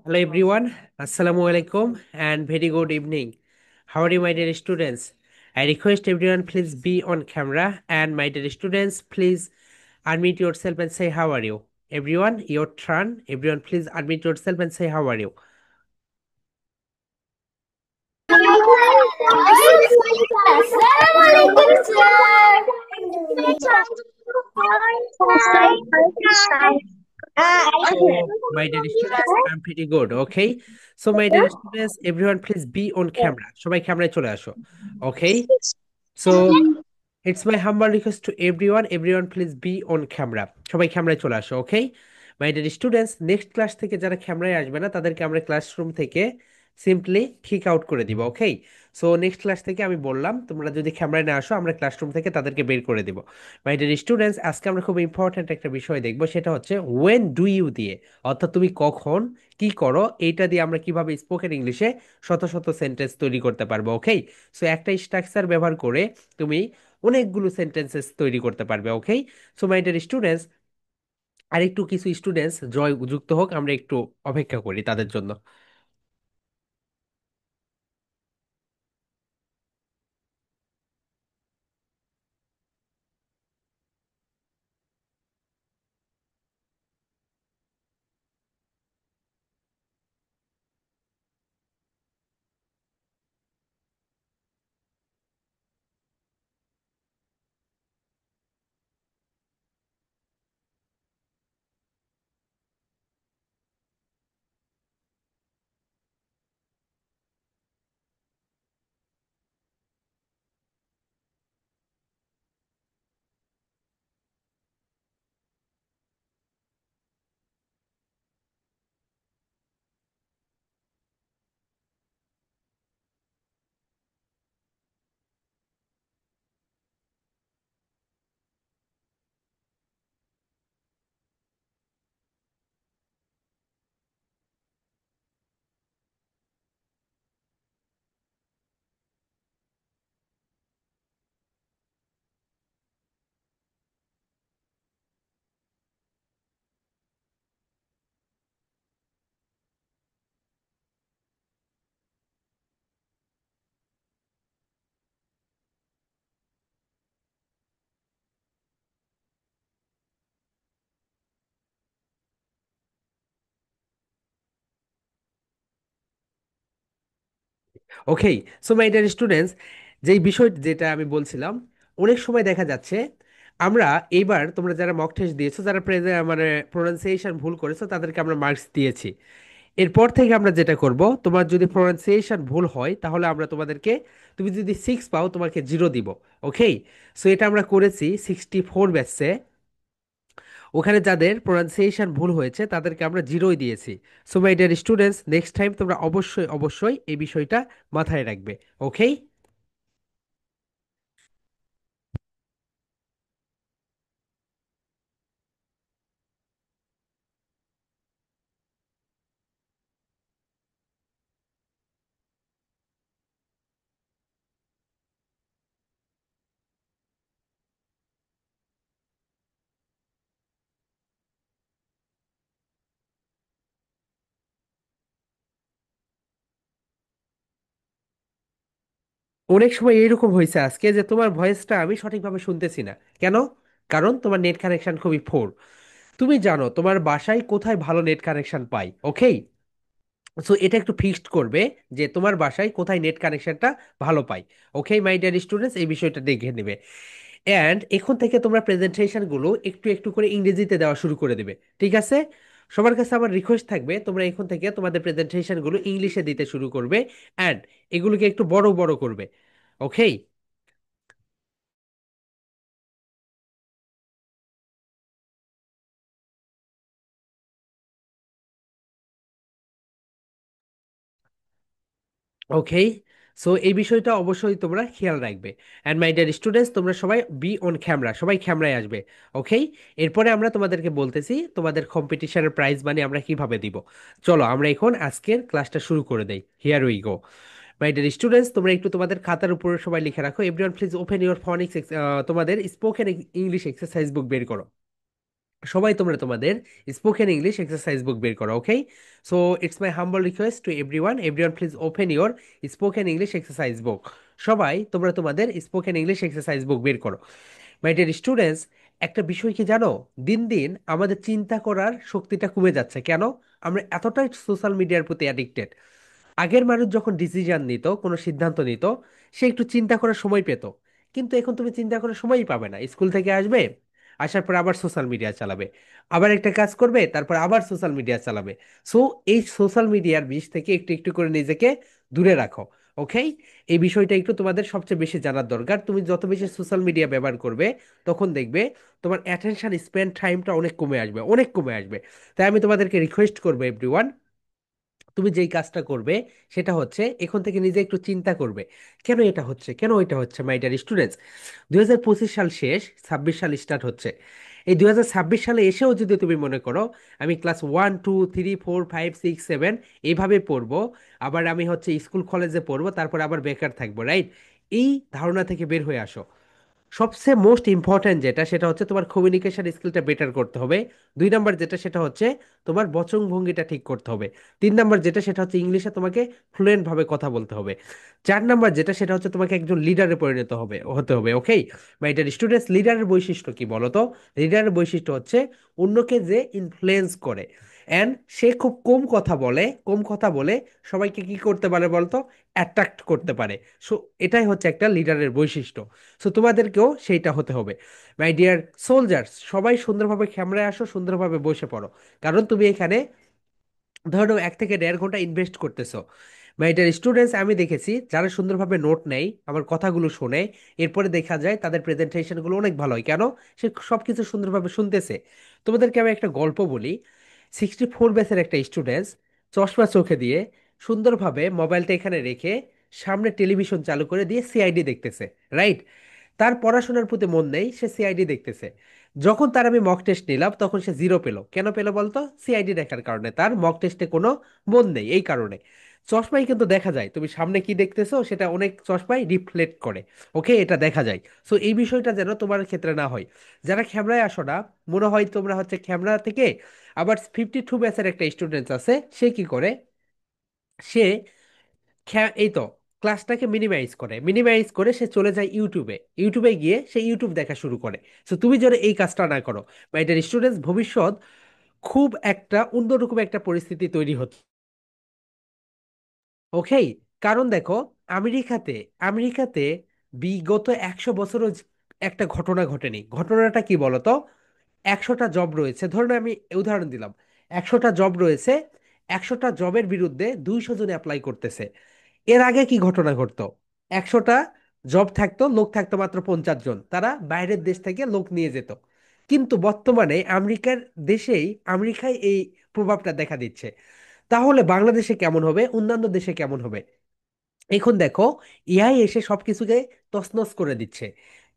Hello everyone, Assalamu alaikum and very good evening. How are you, my dear students? I request everyone please be on camera, and my dear students please unmute yourself and say how are you. Everyone, your turn. Everyone please unmute yourself and say how are you. Assalamualaikum, sir. So, my dear students, I'm pretty good. Okay. So, my dear students, everyone please be on camera. সবাই ক্যামেরায় চলে আসো. Okay. So, it's my humble request to everyone. Everyone please be on camera. সবাই ক্যামেরায় চলে আসো, okay? My dear students, next class থেকে যারা ক্যামেরায় আসবে না তাদেরকে আমরা ক্লাসরুম থেকে সিম্পলি কিক আউট করে দিব, ওকে? সো নেক্সট ক্লাস থেকে আমি বললাম তোমরা যদি ক্যামেরায় না আসো আমরা ক্লাসরুম থেকে তাদেরকে বের করে দিব। মাই ডিয়ার স্টুডেন্টস, আজকে আমরা খুব ইম্পর্ট্যান্ট একটা বিষয় দেখবো, সেটা হচ্ছে ওয়েন ডু ইউ দিয়ে, অর্থাৎ তুমি কখন কি করো, এইটা দিয়ে আমরা কিভাবে স্পোকেন ইংলিশে শত শত সেন্টেন্স তৈরি করতে পারবো, ওকে? সো একটা স্ট্রাকচার ব্যবহার করে তুমি অনেকগুলো সেন্টেন্সেস তৈরি করতে পারবে, ওকে? সো মাই ডিয়ার স্টুডেন্টস, আরেকটু কিছু স্টুডেন্টস জয় যুক্ত হোক, আমরা একটু অপেক্ষা করি তাদের জন্য। ওকে। সো মাই ডিয়ার স্টুডেন্টস, যেই বিষয় যেটা আমি বলছিলাম, অনেক সময় দেখা যাচ্ছে আমরা এইবার তোমরা যারা মক টেস্ট দিয়েছো, যারা মানে প্রোনাউন্সিয়েশন ভুল করেছো তাদেরকে আমরা মার্কস দিয়েছি। এরপর থেকে আমরা যেটা করব, তোমার যদি প্রোনাউন্সিয়েশন ভুল হয় তাহলে আমরা তোমাদেরকে, তুমি যদি 6 পাও তোমাকে 0 দিব, ওকে? সো এটা আমরা করেছি 64 ব্যাচে। ওখানে যাদের প্রোনাউন্সিয়েশন ভুল হয়েছে তাদেরকে আমরা 0ই দিয়েছি। So my dear students, next time তোমরা অবশ্যই অবশ্যই এই বিষয়টা মাথায় রাখবে, ওকে? অনেক সময় এইরকম হয়েছে আজকে যে তোমার ভয়েসটা আমি সঠিকভাবে শুনতেছি না। কেন? কারণ তোমার নেট কানেকশন খুবই পোর। তুমি জানো তোমার বাসায় কোথায় ভালো নেট কানেকশন পাই, ওকে? সো এটা একটু ফিক্সড করবে যে তোমার বাসায় কোথায় নেট কানেকশনটা ভালো পাই, ওকে মাই ডিয়ার স্টুডেন্টস? এই বিষয়টা দেখে নেবে। অ্যান্ড এখন থেকে তোমরা প্রেজেন্টেশনগুলো একটু একটু করে ইংরেজিতে দেওয়া শুরু করে দেবে, ঠিক আছে? সবার কাছে আমার রিকোয়েস্ট থাকবে তোমরা এখন থেকে তোমাদের প্রেজেন্টেশনগুলো ইংলিশে দিতে শুরু করবে, অ্যান্ড এগুলোকে একটু বড় বড় করবে, ওকে? ওকে। সো এই বিষয়টা অবশ্যই তোমরা খেয়াল রাখবে। অ্যান্ড মাই ডিয়ার স্টুডেন্টস, তোমরা সবাই বি অন ক্যামেরা, সবাই ক্যামেরায় আসবে, ওকে? এরপরে আমরা তোমাদেরকে বলতেছি তোমাদের কম্পিটিশনের প্রাইজ মানি আমরা কিভাবে দিব। চলো আমরা এখন আজকের ক্লাসটা শুরু করে দেই। Here we go. My dear students, তোমরা একটু তোমাদের খাতার উপরে সবাই লিখে রাখো। এভরিওয়ান প্লিজ ওপেন ইউর ফনিক্স, তোমাদের স্পোকেন ইংলিশ এক্সারসাইজ বুক বের করো। সবাই তোমরা তোমাদের স্পোকেন ইংলিশ এক্সারসাইজ বুক বের করো, okay? So it's my humble request to everyone, everyone please open your spoken English exercise book. সবাই তোমরা তোমাদের স্পোকেন ইংলিশ এক্সারসাইজ বুক বের করো। মাই ডিয়ার স্টুডেন্টস, একটা বিষয় কি জানো? দিন দিন আমাদের চিন্তা করার শক্তিটা কমে যাচ্ছে। কেন? আমরা এতটাই সোশ্যাল মিডিয়ার প্রতি অ্যাডিক্টেড। আগের মানুষ যখন ডিসিশন নিত, কোনো সিদ্ধান্ত নিত, সে একটু চিন্তা করার সময় পেত। কিন্তু এখন তুমি চিন্তা করার সময়ই পাবে না। স্কুল থেকে আসবে, আসার পর আবার সোশ্যাল মিডিয়া চালাবে, আবার একটা কাজ করবে, তারপর আবার সোশ্যাল মিডিয়া চালাবে। সো এই সোশ্যাল মিডিয়ার বিষ থেকে একটু একটু করে নিজেকে দূরে রাখো, ওকে? এই বিষয়টা একটু তোমাদের সবচেয়ে বেশি জানার দরকার। তুমি যত বেশি সোশ্যাল মিডিয়া ব্যবহার করবে, তখন দেখবে তোমার অ্যাটেনশন স্পেন্ড টাইমটা অনেক কমে আসবে, অনেক কমে আসবে। তাই আমি তোমাদেরকে রিকোয়েস্ট করবো এভরিওয়ান, তুমি যেই কাজটা করবে সেটা হচ্ছে এখন থেকে নিজে একটু চিন্তা করবে, কেন এটা হচ্ছে, কেন এটা হচ্ছে। মাই ডিয়ার স্টুডেন্টস, 2025 সাল শেষ, 26 সাল স্টার্ট হচ্ছে। এই 2026 সালে এসেও যদি তুমি মনে করো আমি ক্লাস 1 2 3 4 5 6 7 এইভাবে পড়বো, আবার আমি হচ্ছে স্কুল কলেজে পড়বো, তারপর আবার বেকার থাকবো, রাইট? এই ধারণা থেকে বের হয়ে আসো। সবচেয়ে মোস্ট ইম্পর্ট্যান্ট যেটা, সেটা হচ্ছে তোমার কমিউনিকেশন স্কিলটা বেটার করতে হবে। 2 নাম্বার যেটা, সেটা হচ্ছে তোমার বচনভঙ্গিটা ঠিক করতে হবে। 3 নাম্বার যেটা, সেটা হচ্ছে ইংলিশে তোমাকে ফ্লুয়েন্ট ভাবে কথা বলতে হবে। 4 নাম্বার যেটা, সেটা হচ্ছে তোমাকে একজন লিডারে পরিণত হতে হবে, ওকে? মাই ডিয়ার স্টুডেন্টস, লিডারের বৈশিষ্ট্য কি বলো তো? লিডারের বৈশিষ্ট্য হচ্ছে অন্যকে যে ইনফ্লুয়েন্স করে, অ্যান্ড সে খুব কম কথা বলে, কম কথা বলে সবাইকে কি করতে পারে বলতো? অ্যাট্রাক্ট করতে পারে। সো এটাই হচ্ছে একটা লিডারের বৈশিষ্ট্য। সো তোমাদেরকেও সেইটা হতে হবে। মাই ডিয়ার সোলজার্স, সবাই সুন্দরভাবে ক্যামেরায় আসো, সুন্দরভাবে বসে পড়ো। কারণ তুমি এখানে ধরো 1 থেকে 1.5 ঘন্টা ইনভেস্ট করতেছো। মাই ডিয়ার স্টুডেন্টস, আমি দেখেছি যারা সুন্দরভাবে নোট নেয়, আমার কথাগুলো শোনে, এরপরে দেখা যায় তাদের প্রেজেন্টেশনগুলো অনেক ভালো হয়। কেন? সে সব কিছু সুন্দরভাবে শুনতেছে। তোমাদেরকে আমি একটা গল্প বলি। 64 ব্যাচের একটা স্টুডেন্টস চশমা চোখে দিয়ে সুন্দরভাবে মোবাইলটা এখানে রেখে সামনে টেলিভিশন চালু করে দিয়ে সিআইডি দেখতেছে, রাইট? তার পড়াশোনার প্রতি মন নেই, সে সিআইডি দেখতেছে। যখন তার আমি মক টেস্ট নিলাম, তখন সে 0 পেলো। কেন পেলো বলতো? সিআইডি দেখার কারণে। তার মক টেস্টে কোনো মন নেই, এই কারণে। চশমাই কিন্তু দেখা যায় তুমি সামনে কি দেখতেছো, সেটা অনেক চশমাই রিফ্লেক্ট করে, ওকে? এটা দেখা যায়। সো এই বিষয়টা যেন তোমার ক্ষেত্রে না হয়। যারা ক্যামেরায় আসো না, মনে হয় তোমরা হচ্ছে ক্যামেরা থেকে। আবার 52 ব্যাচের একটা স্টুডেন্ট আছে, সে কি করে? সে এই তো ক্লাসটাকে মিনিমাইজ করে, মিনিমাইজ করে সে চলে যায় ইউটিউবে। ইউটিউবে গিয়ে সে ইউটিউব দেখা শুরু করে। সো তুমি যদি এই কাজটা না করো, মাই ডিয়ার স্টুডেন্টস, ভবিষ্যৎ খুব একটা অন্যরকম একটা পরিস্থিতি তৈরি হচ্ছে, ওকে? কারণ দেখো, আমেরিকাতে আমেরিকাতে বিগত 100 বছরও একটা ঘটনা ঘটেনি। ঘটনাটা কি বলতো? 100টা জব রয়েছে, ধরুন আমি উদাহরণ দিলাম। 100টা জব রয়েছে, 100টা জবের বিরুদ্ধে 200 জন অ্যাপ্লাই করতেছে। এর আগে কি ঘটনা ঘটতো? 100টা জব থাকতো, লোক থাকতো মাত্র 50 জন, তারা বাইরের দেশ থেকে লোক নিয়ে যেত। কিন্তু বর্তমানে আমেরিকায় এই প্রভাবটা দেখা দিচ্ছে। তাহলে বাংলাদেশে কেমন হবে, অন্যান্য দেশে কেমন হবে? এখন দেখো, এআই এসে সবকিছুকে তছনছ করে দিচ্ছে।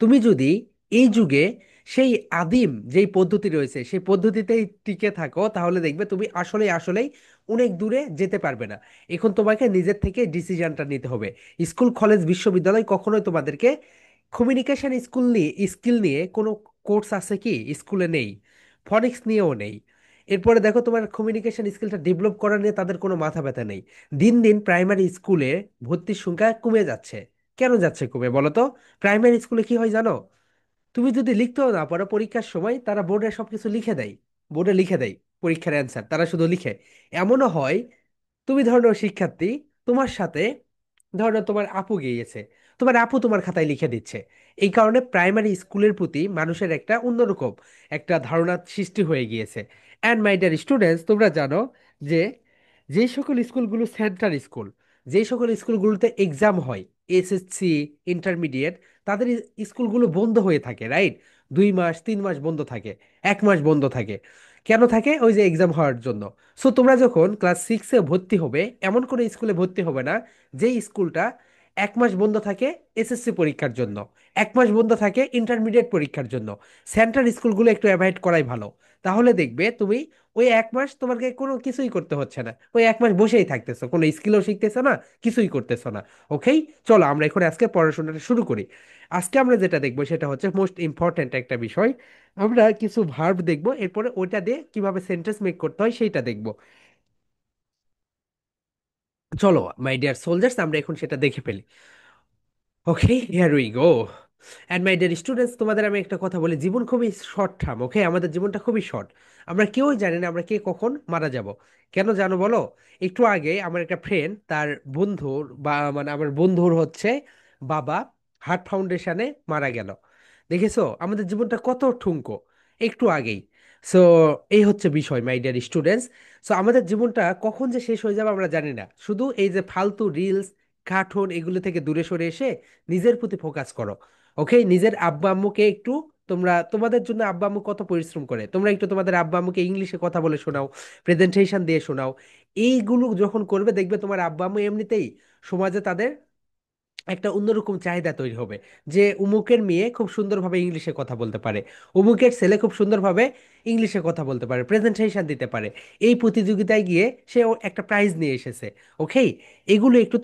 তুমি যদি এই যুগে সেই আদিম যেই পদ্ধতি রয়েছে সেই পদ্ধতিতেই টিকে থাকো, তাহলে দেখবে তুমি আসলেই আসলেই অনেক দূরে যেতে পারবে না। এখন তোমাকে নিজের থেকে ডিসিশনটা নিতে হবে। স্কুল কলেজ বিশ্ববিদ্যালয় কখনোই তোমাদেরকে কমিউনিকেশন স্কিল নিয়ে কোনো কোর্স আছে কি? স্কুলে নেই। ফনিক্স নিয়েও নেই। এরপরে দেখো, তোমার কমিউনিকেশন স্কিলটা ডেভেলপ করা নিয়ে তাদের কোনো মাথা ব্যথা নেই। দিন দিন প্রাইমারি স্কুলে ভর্তির সংখ্যা কমে যাচ্ছে। কেন যাচ্ছে কমে বলো তো? প্রাইমারি স্কুলে কি হয় জানো? তুমি যদি লিখতেও না পারো, পরীক্ষার সময় তারা বোর্ডে সবকিছু লিখে দেয়। বোর্ডে লিখে দেয় পরীক্ষার অ্যান্সার, তারা শুধু লিখে। এমনও হয়, তুমি ধরো শিক্ষার্থী, তোমার সাথে ধরো তোমার আপু গিয়েছে, তোমার আপু তোমার খাতায় লিখে দিচ্ছে। এই কারণে প্রাইমারি স্কুলের প্রতি মানুষের একটা অন্যরকম একটা ধারণা সৃষ্টি হয়ে গিয়েছে। অ্যান্ড মাই ডিয়ার স্টুডেন্টস, তোমরা জানো যে যে সকল স্কুলগুলো সেন্টার স্কুল, যে সকল স্কুলগুলোতে এক্সাম হয়, এসএসসি, ইন্টারমিডিয়েট, তাদের স্কুলগুলো বন্ধ হয়ে থাকে, রাইট? 2 মাস 3 মাস বন্ধ থাকে, 1 মাস বন্ধ থাকে। কেন থাকে? ওই যে এক্সাম হওয়ার জন্য। সো তোমরা যখন ক্লাস 6-এ ভর্তি হবে, এমন কোনো স্কুলে ভর্তি হবে না যে স্কুলটা 1 মাস বন্ধ থাকে এসএসসি পরীক্ষার জন্য, 1 মাস বন্ধ থাকে ইন্টারমিডিয়েট পরীক্ষার জন্য। সেন্ট্রাল স্কুলগুলো একটু অ্যাভয়েড করাই ভালো। তাহলে দেখবে তুমি ওই 1 মাস তোমাকে কোনো কিছুই করতে হচ্ছে না, ওই 1 মাস বসেই থাকতেছো, কোনো স্কিলও শিখতেছো না, কিছুই করতেছো না, ওকেই? চলো আমরা এখন আজকে পড়াশোনাটা শুরু করি। আজকে আমরা যেটা দেখবো সেটা হচ্ছে মোস্ট ইম্পর্ট্যান্ট একটা বিষয়, আমরা কিছু ভার্ব দেখবো, এরপরে ওইটা দিয়ে কিভাবে সেন্টেন্স মেক করতে হয় সেইটা দেখবো। চলো মাই ডিয়ার সোলজার্স, আমরা এখন সেটা দেখে ফেলি। Okay, here we go. And my dear students, তোমাদের আমি একটা কথা বলি, জীবন খুবই শর্ট টার্ম। ওকে, আমাদের জীবনটা খুবই শর্ট। আমরা কেউই জানি না আমরা কে কখন মারা যাব। কেন জানো বলো? একটু আগে আমার একটা ফ্রেন্ড, তার বন্ধুর বা মানে আমার বন্ধুর হচ্ছে বাবা হার্ট ফাউন্ডেশনে মারা গেল। দেখেছো আমাদের জীবনটা কত ঠুনকো, একটু আগেই। সো এই হচ্ছে বিষয় মাই ডিয়ার স্টুডেন্টস। সো আমাদের জীবনটা কখন যে শেষ হয়ে যাবে আমরা জানি না। শুধু এই যে ফালতু রিলস, কার্টুন এগুলো থেকে দূরে সরে এসে নিজের প্রতি ফোকাস করো। ওকে, নিজের আব্বা আম্মুকে একটু, তোমরা তোমাদের জন্য আব্বা আম্মু কত পরিশ্রম করে, তোমরা একটু তোমাদের আব্বা আম্মুকে ইংলিশে কথা বলে শোনাও, প্রেজেন্টেশন দিয়ে শোনাও। এইগুলো যখন করবে দেখবে তোমার আব্বা আম্মু এমনিতেই সমাজে তাদের একটা অন্যরকম চাহিদা তৈরি হবে, যে উমুকের মেয়ে খুব সুন্দরভাবে ইংলিশে কথা বলতে পারে, উমুকের ছেলে খুব সুন্দরভাবে ইংলিশে কথা বলতে পারে, প্রেজেন্টেশন দিতে পারে, এই প্রতিযোগিতায় গিয়ে সে একটা প্রাইজ নিয়ে এসেছে। ওকে, এগুলো একটু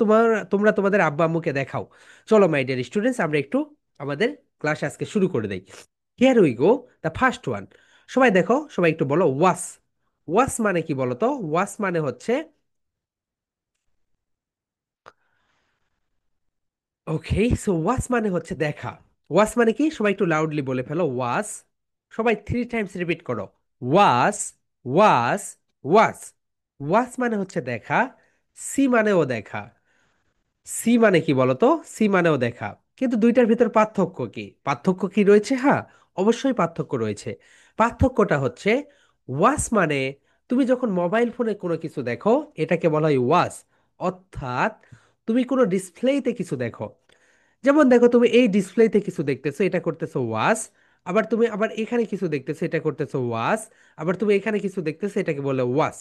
তোমরা তোমাদের আব্বা আম্মুকে দেখাও। চলো মাই ডিয়ার স্টুডেন্টস, আমরা একটু আমাদের ক্লাস আজকে শুরু করে দেই। Here we go, the first one. সবাই দেখো, সবাই একটু বলো ওয়াস। ওয়াস মানে কি বলো তো? ওয়াস মানে হচ্ছে, ওকে, সো ওয়াস মানে হচ্ছে দেখা। ওয়াস মানে কি? সবাই একটু লাউডলি বলে ফেলো ওয়াস। সবাই 3 টাইমস রিপিট করো, ওয়াস, ওয়াস, ওয়াস। ওয়াস মানে হচ্ছে দেখা। সি মানেও দেখা। সি মানে কি বলতো? সি মানেও দেখা। কিন্তু দুইটার ভিতর পার্থক্য কি? পার্থক্য কি রয়েছে? হ্যাঁ, অবশ্যই পার্থক্য রয়েছে। পার্থক্যটা হচ্ছে, ওয়াস মানে তুমি যখন মোবাইল ফোনে কোনো কিছু দেখো, এটাকে বলা হয় ওয়াস। অর্থাৎ তুমি কোনো ডিসপ্লেতে কিছু দেখো, যেমন দেখো তুমি এই ডিসপ্লেতে কিছু দেখতেছো, এটা করতেছো ওয়াস। আবার তুমি আবার এখানে কিছু দেখতেছো, এটা করতেছো ওয়াস। আবার তুমি এখানে কিছু দেখতেছো, এটাকে বলে ওয়াস।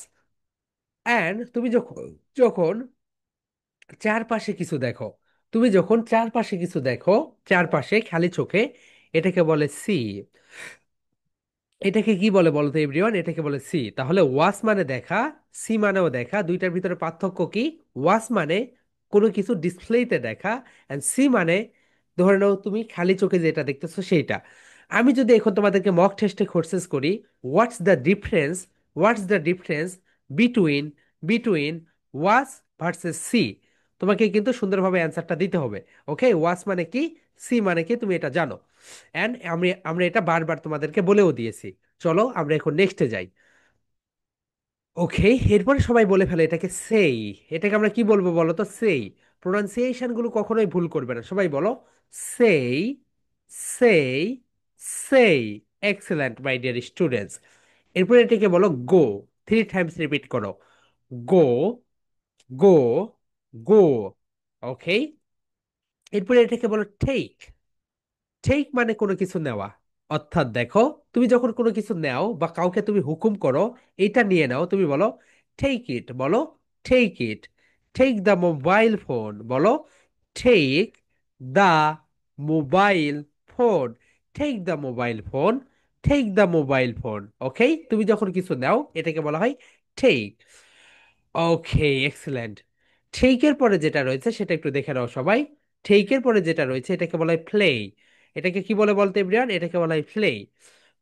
অ্যান্ড তুমি যখন যখন চারপাশে কিছু দেখো, তুমি যখন চারপাশে কিছু দেখো, চারপাশে খালি চোখে, এটাকে বলে সি। এটাকে কি বলে বলো তো এভরিওয়ান? এটাকে বলে সি। তাহলে ওয়াস মানে দেখা, সি মানেও দেখা। দুইটার ভিতরে পার্থক্য কি? ওয়াস মানে কোনো কিছু ডিসপ্লেতে দেখা, এন্ড সি মানে ধরে নাও তুমি খালি চোখে যেটা দেখতেছো সেইটা। আমি যদি এখন তোমাদেরকে মক টেস্টে কোর্সেস করি, what's the difference, what's the difference between between was versus C, তোমাকে কিন্তু সুন্দরভাবে অ্যান্সারটা দিতে হবে। ওকে, ওয়াস মানে কি, সি মানে কি, তুমি এটা জানো। অ্যান্ড আমরা এটা বারবার তোমাদেরকে বলেও দিয়েছি। চলো আমরা এখন নেক্সটে যাই। ওকে, এরপরে সবাই বলে ফেলে এটাকে সেই। এটাকে আমরা কি বলবো বলো তো? সেই। প্রোনাউন্সিয়েশন গুলো কখনোই ভুল করবে না, সবাই বলো সেই, সেই, সেই। এক্সেলেন্ট মাই ডিয়ার স্টুডেন্টস। এরপরে এটাকে বলো গো। 3 টাইমস রিপিট করো, গো, গো, গো। ওকে, এরপরে এটাকে বলো টেক। টেক মানে কোনো কিছু নেওয়া। অর্থাৎ দেখো, তুমি যখন কোনো কিছু নাও বা কাউকে তুমি হুকুম করো, এটা নিয়ে নাও, তুমি বলো টেক ইট, বলো take it. Take the mobile phone, বলো take the mobile phone. Take the mobile phone, take the mobile phone. Okay, তুমি যখন কিছু নাও এটাকে বলা হয় টেক। ওকে, এক্সেলেন্ট। টেকের পরে যেটা রয়েছে সেটা একটু দেখে নাও সবাই। টেকের পরে যেটা রয়েছে এটাকে বলা হয় প্লে। এটাকে কি বলে বলতে এভরিওয়ান? এটাকে বলা হয় প্লে।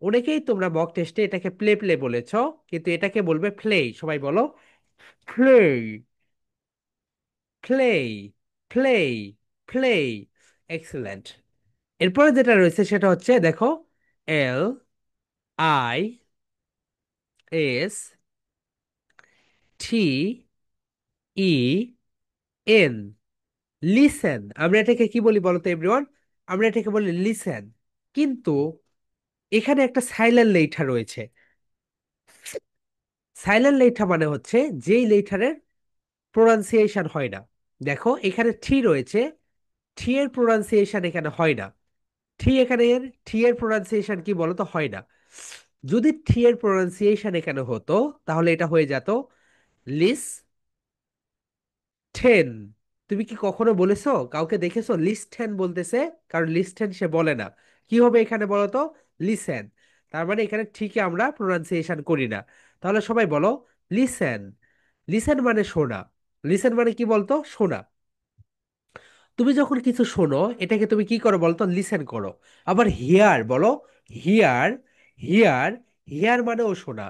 অনেকেই তোমরা মক টেস্টে এটাকে প্লে প্লে বলেছো, কিন্তু এটাকে বলবে প্লে। সবাই বলো play, play, play, play. Excellent. এরপরে যেটা রয়েছে সেটা হচ্ছে দেখো, L I S T E N, listen. আমরা এটাকে কি বলি বলতো এভরিওয়ান? আমরা এটাকে বলি লিসেন। কিন্তু এখানে একটা সাইলেন্ট লেঠা রয়েছে। সাইলেন্ট লেঠা মানে হচ্ছে যেই লেটারের প্রোনাউন্সিয়েশন হয় না। দেখো এখানে টি রয়েছে, টি এর প্রোনাউন্সিয়েশন এখানে হয় না। টি এখানে টি এর প্রোনাউন্সিয়েশন কি বলতো? হয় না। যদি টি এর প্রোনাউন্সিয়েশন এখানে হতো, তাহলে এটা হয়ে যেত লিস টেন। তুমি কি কখনো বলেছো, কাউকে দেখেছো লিস্টেন বলতেছে? কারণ লিস্টেন সে বলে না। কি হবে এখানে বলো তো? লিসেন। তার মানে এখানে ঠিকই আমরা প্রোনাউন্সিয়েশন করি না। তাহলে সবাই বলো লিসেন। লিসেন মানে শোনা। লিসেন মানে কি বলতো? শোনা। তুমি যখন কিছু শোনো, এটাকে তুমি কি করো বলতো? লিসেন করো। আবার হিয়ার বলো, হিয়ার। হিয়ার, হিয়ার মানেও শোনা,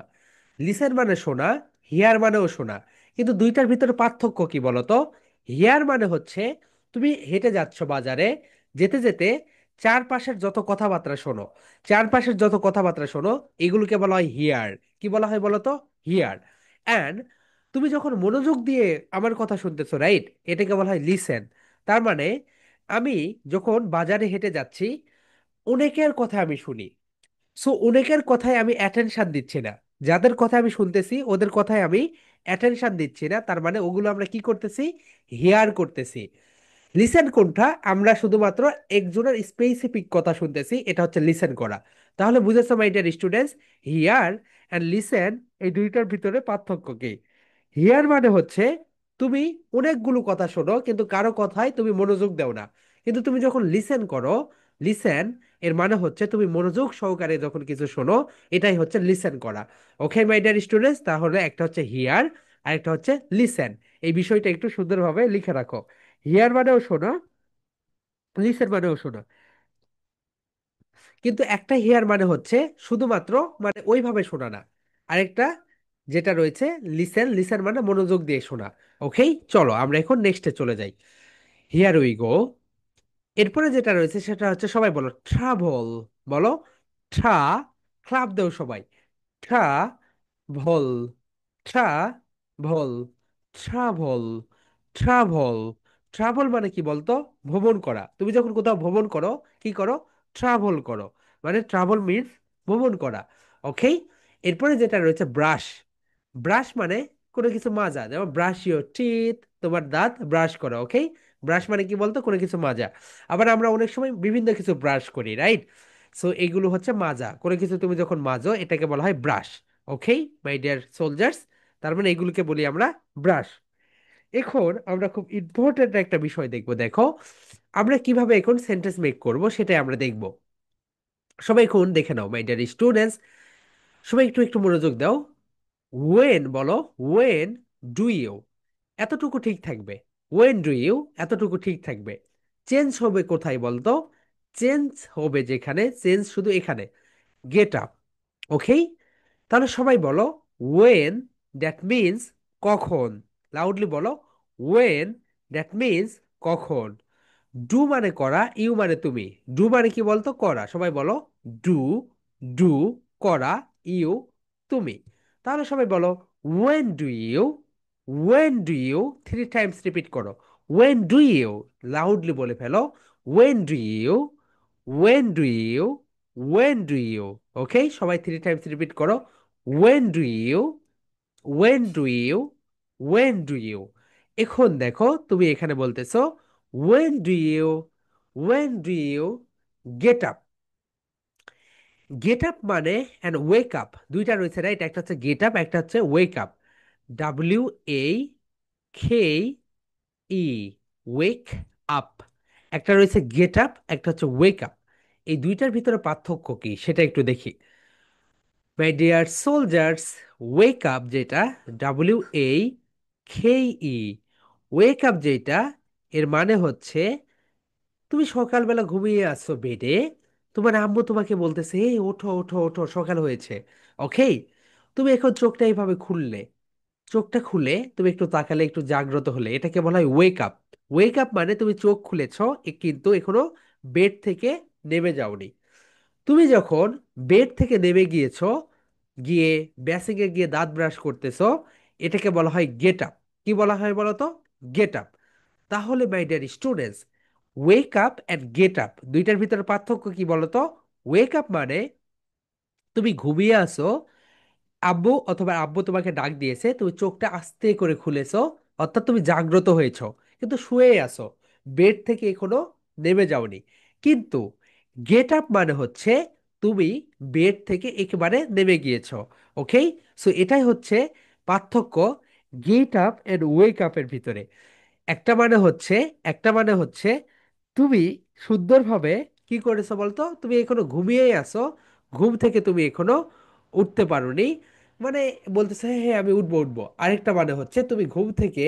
লিসেন মানে শোনা, হিয়ার মানেও শোনা। কিন্তু দুইটার ভিতরে পার্থক্য কি বলতো? হিয়ার মানে হচ্ছে তুমি হেঁটে যাচ্ছ বাজারে, যেতে যেতে চারপাশের যত কথাবার্তা শোনো, চারপাশের যত কথাবার্তা শোনো, এগুলোকে বলা হয় হিয়ার। কি বলা হয় বলতো? হিয়ার। অ্যান্ড তুমি যখন মনোযোগ দিয়ে আমার কথা শুনতেছো, রাইট, এটাকে বলা হয় লিসেন। তার মানে আমি যখন বাজারে হেঁটে যাচ্ছি, অনেকের কথা আমি শুনি, সো অনেকের কথায় আমি অ্যাটেনশন দিচ্ছি না, যাদের কথা আমি শুনতেছি ওদের কথায় আমি অ্যাটেনশন দিচ্ছি না, তার মানে ওগুলো আমরা কি করতেছি? হিয়ার করতেছি। লিসেন কোনটা? আমরা শুধুমাত্র একজনের স্পেসিফিক কথা শুনতেছি, এটা হচ্ছে লিসেন করা। তাহলে বুঝেছো মাই dear students, here and listen এই দুইটার ভিতরে পার্থক্য কি? হিয়ার মানে হচ্ছে তুমি অনেকগুলো কথা শোনো কিন্তু কারো কথায় তুমি মনোযোগ দাও না। কিন্তু তুমি যখন লিসেন করো, লিসেন এর মানে হচ্ছে তুমি মনোযোগ সহকারে যখন কিছু শোনো, এটাই হচ্ছে লিসেন করা। ওকে মাই ডিয়ার স্টুডেন্টস, তাহলে একটা হচ্ছে হিয়ার আর একটা হচ্ছে লিসেন। এই বিষয়টা একটু সুন্দরভাবে লিখে রাখো। হিয়ার মানেও শোনো, লিসেন মানেও শোনো। কিন্তু একটা হিয়ার মানে হচ্ছে শুধুমাত্র মানে ওইভাবে শোনা না। আরেকটা যেটা রয়েছে লিসেন, লিসেন মানে মনোযোগ দিয়ে শোনা। ওকে, চলো আমরা এখন নেক্সটে চলে যাই। হিয়ার উই গো। এরপরে যেটা রয়েছে সেটা হচ্ছে, সবাই বলো ট্রাভেল। বলো ট্রা, ক্লাব দেও সবাই। ট্রা ভল, ট্রা ভল, ট্রাভল, ট্রাভল। ট্রাভেল মানে কি বলতো? ভ্রমণ করা। তুমি যখন কোথাও ভ্রমণ করো, কি করো? ট্রাভেল করো। মানে ট্রাভেল মিন্স ভ্রমণ করা। ওকে। এরপরে যেটা রয়েছে ব্রাশ। ব্রাশ মানে কোনো কিছু মাজা, যেমন ব্রাশ ইউর টিথ, তোমার দাঁত ব্রাশ করো। ওকে, ব্রাশ মানে কি বলতো? কোনো কিছু মাজা। আবার আমরা অনেক সময় বিভিন্ন কিছু ব্রাশ করি, রাইট? সো এগুলো হচ্ছে মাজা, কোনো কিছু তুমি যখন মাজো এটাকে বলা হয় brush. Okay my dear soldiers, তার মানে এগুলোকে বলি আমরা ব্রাশ। এখন আমরা খুব ইম্পর্টেন্ট একটা বিষয় দেখবো, দেখো আমরা কিভাবে এখন সেন্টেন্স মেক করব সেটাই আমরা দেখব। সবাই এখন দেখে নাও মাই ডিয়ার স্টুডেন্টস, সবাই একটু একটু মনোযোগ দাও। ওয়েন বলো, ওয়েন ডু ইউ, এতটুকু ঠিক থাকবে। ওয়েন ডু ইউ, এতটুকু ঠিক থাকবে। চেঞ্জ হবে কোথায় বলতো? চেঞ্জ হবে যেখানে, চেঞ্জ শুধু এখানে, গেট আপ। ওকে, তাহলে সবাই বলো ওয়েন, দ্যাট মিন্স কখন। লাউডলি বলো ওয়েন, দ্যাট মিন্স কখন। ডু মানে করা, ইউ মানে তুমি। ডু মানে কি বলতো? করা। সবাই বলো ডু, ডু করা, ইউ তুমি। তাহলে সবাই বলো when do you, when do you, three times repeat করো। ওয়েন ডু ইউ, লাউডলি বলে ফেলো when do you, when do you, when do you. Okay, সবাই থ্রি টাইমস রিপিট করো। When do you, when do you, when do you. এখন দেখো তুমি এখানে বলতেছো when do you, when do you get up. Get up মানে and wake up দুইটা রয়েছে, রাইট? একটা হচ্ছে গেট আপ, একটা হচ্ছে wake up. W A K E, wake up. একটা রয়েছে গেট আপ, একটা হচ্ছে ওয়েক আপ। এই দুইটার ভিতরে পার্থক্য কি সেটা একটু দেখি। My dear soldiers, wake up যেটা, W A K E, wake up যেটা, এর মানে হচ্ছে তুমি সকালবেলা ঘুমিয়ে আসছো বেডে, তোমার আম্মু তোমাকে বলতেছে এই ওঠো ওঠো ওঠো সকাল হয়েছে। ওকে, তুমি এখন চোখটা এইভাবে খুললে, চোখটা খুলে তুমি একটু তাকালে, একটু জাগ্রত হলে, এটাকে বলা হয় ওয়েক আপ। ওয়েক আপ মানে তুমি চোখ খুলেছো কিন্তু এখনো বেড থেকে নেমে যাওনি। তুমি যখন বেড থেকে নেমে গিয়েছো, গিয়ে বেসিংয়ে গিয়ে দাঁত ব্রাশ করতেছো, এটাকে বলা হয় গেট আপ। কি বলা হয় বলো তো? Get up. তাহলে my dear students, wake up and get up দুইটার ভিতরে পার্থক্য কি বলতো? ওয়েক আপ মানে তুমি ঘুমিয়ে আসো, আব্বু অথবা আব্বু তোমাকে ডাক দিয়েছে, তুমি চোখটা আস্তে করে খুলেছো, অর্থাৎ তুমি জাগ্রত হয়েছো, কিন্তু শুয়ে আছো, বেড থেকে এখনো নেমে যাওনি। কিন্তু গেট আপ মানে হচ্ছে তুমি বেড থেকে একেবারে নেমে গিয়েছো। ওকে, সো এটাই হচ্ছে পার্থক্য গেট আপ এন্ড ওয়েক আপের ভিতরে। একটা মানে হচ্ছে, একটা মানে হচ্ছে তুমি সুন্দরভাবে কি করেছো বলতো? তুমি এখনো ঘুমিয়েই আছো, ঘুম থেকে তুমি এখনো উঠতে পারোনি, মানে বলতেছে হ্যাঁ হ্যাঁ আমি উঠবো উঠবো। আরেকটা মানে হচ্ছে তুমি ঘুম থেকে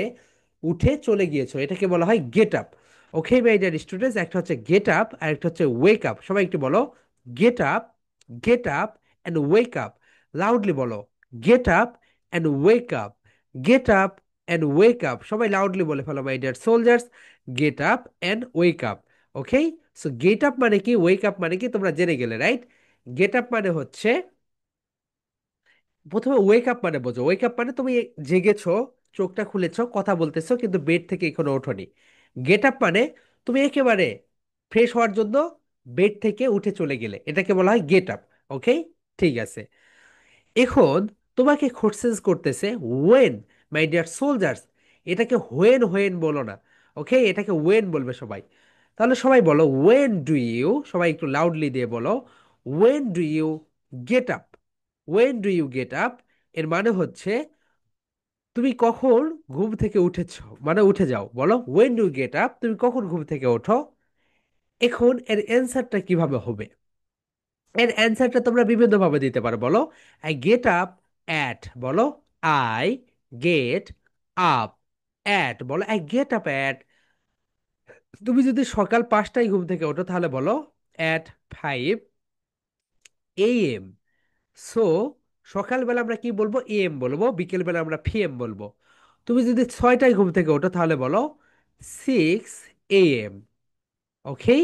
উঠে চলে গিয়েছো, এটাকে বলা হয় get up. Okay my dear students, একটা হচ্ছে গেট আপ আর একটা হচ্ছে ওয়েক আপ। সবাই একটু বলো get up, get up and wake up. Loudly বলো, get up and wake up, get up and wake up. সবাই লাউডলি বলে ফেলো my dear soldiers, get up and wake up. Okay, so get up মানে কি, wake up মানে কি, তোমরা জেনে গেলে, রাইট? গেট আপ মানে হচ্ছে, প্রথমে ওয়েক আপ মানে বোঝো। ওয়েক আপ মানে তুমি জেগেছো, চোখটা খুলেছো, কথা বলতেছো, কিন্তু বেড থেকে এখনো ওঠোনি। গেট আপ মানে তুমি একেবারে ফ্রেশ হওয়ার জন্য বেড থেকে উঠে চলে গেলে, এটাকে বলা হয় গেট আপ। ওকে, ঠিক আছে। এখন তোমাকে কোশ্চেন করতেছে ওয়েন, মাই ডিয়ার সোলজার্স। এটাকে হোয়েন হোয়েন বলো না, ওকে, এটাকে ওয়েন বলবে সবাই। তাহলে সবাই বলো ওয়েন ডু ইউ, সবাই একটু লাউডলি দিয়ে বলো, when do you get up. When do you get up এর মানে হচ্ছে তুমি কখন ঘুম থেকে উঠেছো, মানে উঠে যাও। বলো ওয়েন ডু গেট আপ, তুমি কখন ঘুম থেকে ওঠো। এখন এর অ্যান্সারটা কিভাবে হবে? এর অ্যান্সারটা তোমরা বিভিন্ন ভাবে দিতে পারো। বলো আই গেট আপ অ্যাট, বলো আই গেট আপ অ্যাট, বলো আই গেট আপ অ্যাট। তুমি যদি সকাল 5টায় ঘুম থেকে ওঠো তাহলে বলো অ্যাট 5 AM। সো সকালবেলা আমরা কি বলবো, AM বলবো, বিকেলবেলা আমরা PM বলবো। তুমি যদি 6টায় ঘুম থেকে ওঠো তাহলে বলো 6 AM। ওকে,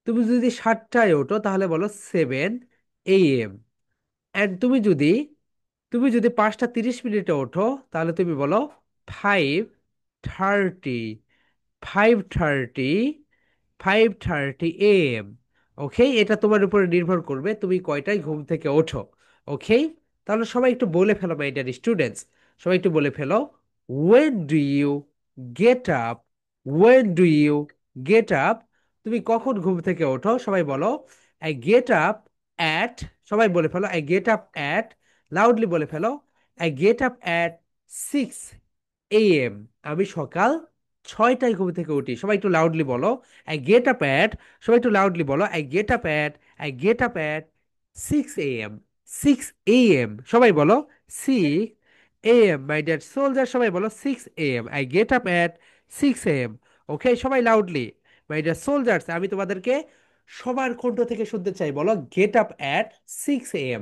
তুমি যদি 7টায় ওঠো তাহলে বলো 7 AM। অ্যান্ড তুমি যদি 5টা 30 মিনিটে ওঠো তাহলে তুমি বলো 5:30, 5:30, 5:30 AM। ওকে, এটা তোমার উপরে নির্ভর করবে তুমি কয়টায় ঘুম থেকে ওঠো। ওকে, তাহলে সবাই একটু বলে ফেলো মাই ডিয়ার স্টুডেন্টস, সবাই একটু বলে ফেলো, when do you get up, when do you get up. তুমি কখন ঘুম থেকে ওঠো? সবাই বলো আই গেট আপ অ্যাট, সবাই বলে ফেলো I get up at, loudly বলে ফেলো I get up at 6 AM। আমি সকাল 6টায় ঘুম থেকে উঠি। সবাই একটু লাউডলি বলো আই গেট আপ অ্যাট, সবাই একটু লাউডলি বলো I get up at, I get up at 6 AM, 6 AM। সবাই বলো 6 AM, মাই ডিয়ার সোলজার, সবাই বলো 6 AM, I get up at 6 AM। ওকে, সবাই লাউডলি, মাই ডিয়ার সোলজার্স, আমি তোমাদেরকে সবার কণ্ঠ থেকে শুনতে চাই, বলো get up at 6 AM।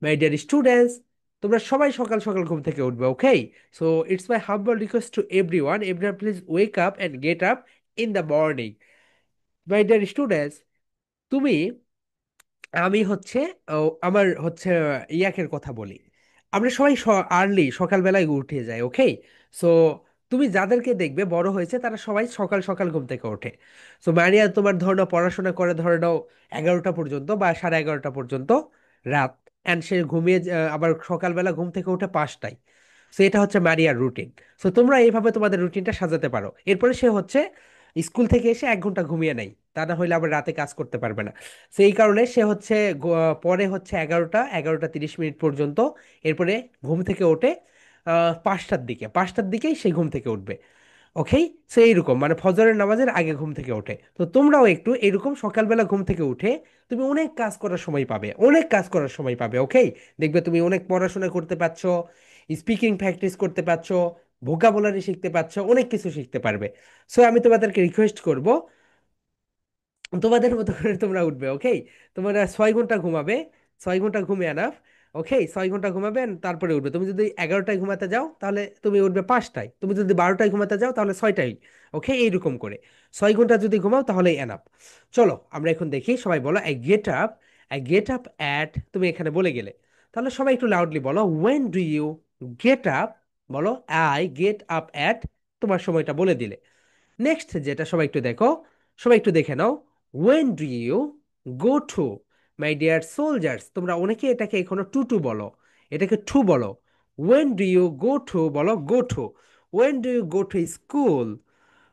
My dear students, তোমরা সবাই সকাল সকাল ঘুম থেকে উঠবে। Okay, so it's my humble request to everyone, everyone please wake up and get up in the morning. My dear students, তুমি, আমি হচ্ছে, ও, আমার হচ্ছে ইয়াকের কথা বলি। আমরা সবাই আর্লি সকালবেলায় উঠে যাই। ওকে, সো তুমি যাদেরকে দেখবে বড় হয়েছে তারা সবাই সকাল সকাল ঘুম থেকে ওঠে। সো মারিয়া তোমার ধরে নাও পড়াশোনা করে, ধরে নাও 11টা পর্যন্ত বা সাড়ে 11টা পর্যন্ত রাত, অ্যান্ড সে ঘুমিয়ে আবার সকালবেলা ঘুম থেকে ওঠে 5টায়। সো এটা হচ্ছে মারিয়ার রুটিন। সো তোমরা এইভাবে তোমাদের রুটিনটা সাজাতে পারো। এরপরে সে হচ্ছে স্কুল থেকে এসে 1 ঘন্টা ঘুমিয়ে নেয়, তা না হলে আবার রাতে কাজ করতে পারবে না। সেই কারণে সে হচ্ছে পরে হচ্ছে 11টা 11টা 30 মিনিট পর্যন্ত, এরপরে ঘুম থেকে ওঠে 5টার দিকে, 5টার দিকেই সে ঘুম থেকে উঠবে। ওকে, সো এইরকম মানে ফজরের নামাজের আগে ঘুম থেকে ওঠে। তো তোমরাও একটু এরকম সকালবেলা ঘুম থেকে উঠে তুমি অনেক কাজ করার সময় পাবে, অনেক কাজ করার সময় পাবে। ওকে, দেখবে তুমি অনেক পড়াশোনা করতে পারছো, স্পিকিং প্র্যাকটিস করতে পারছো, ভোকাবুলারি শিখতে পারছো, অনেক কিছু শিখতে পারবে। সো আমি তোমাদেরকে রিকোয়েস্ট করব তোমাদের মতো করে তোমরা উঠবে। ওকে, তোমরা 6 ঘন্টা ঘুমাবে, 6 ঘন্টা ঘুমে আনাফ। ওকে, 6 ঘন্টা ঘুমাবেন তারপরে উঠবে। তুমি যদি 11টায় ঘুমাতে যাও তাহলে তুমি উঠবে 5টায়, তুমি যদি 12টায় ঘুমাতে যাও তাহলে 6টায়। ওকে, এইরকম করে 6 ঘন্টা যদি ঘুমাও তাহলে এনাফ। চলো আমরা এখন দেখি, সবাই বলো I get up, I get up at, তুমি এখানে বলে গেলে। তাহলে সবাই একটু লাউডলি বলো when do you get up, বলো আই গেট আপ অ্যাট, তোমার সময়টা বলে দিলে। নেক্সট যেটা, সবাই একটু দেখো, সবাই একটু দেখে নাও, when do you go to. My dear soldiers, তোমরা অনেকে এটাকে এখনো টু টু বলো, এটাকে টু বলো। When do you go to, বলো go to. When do you go to school,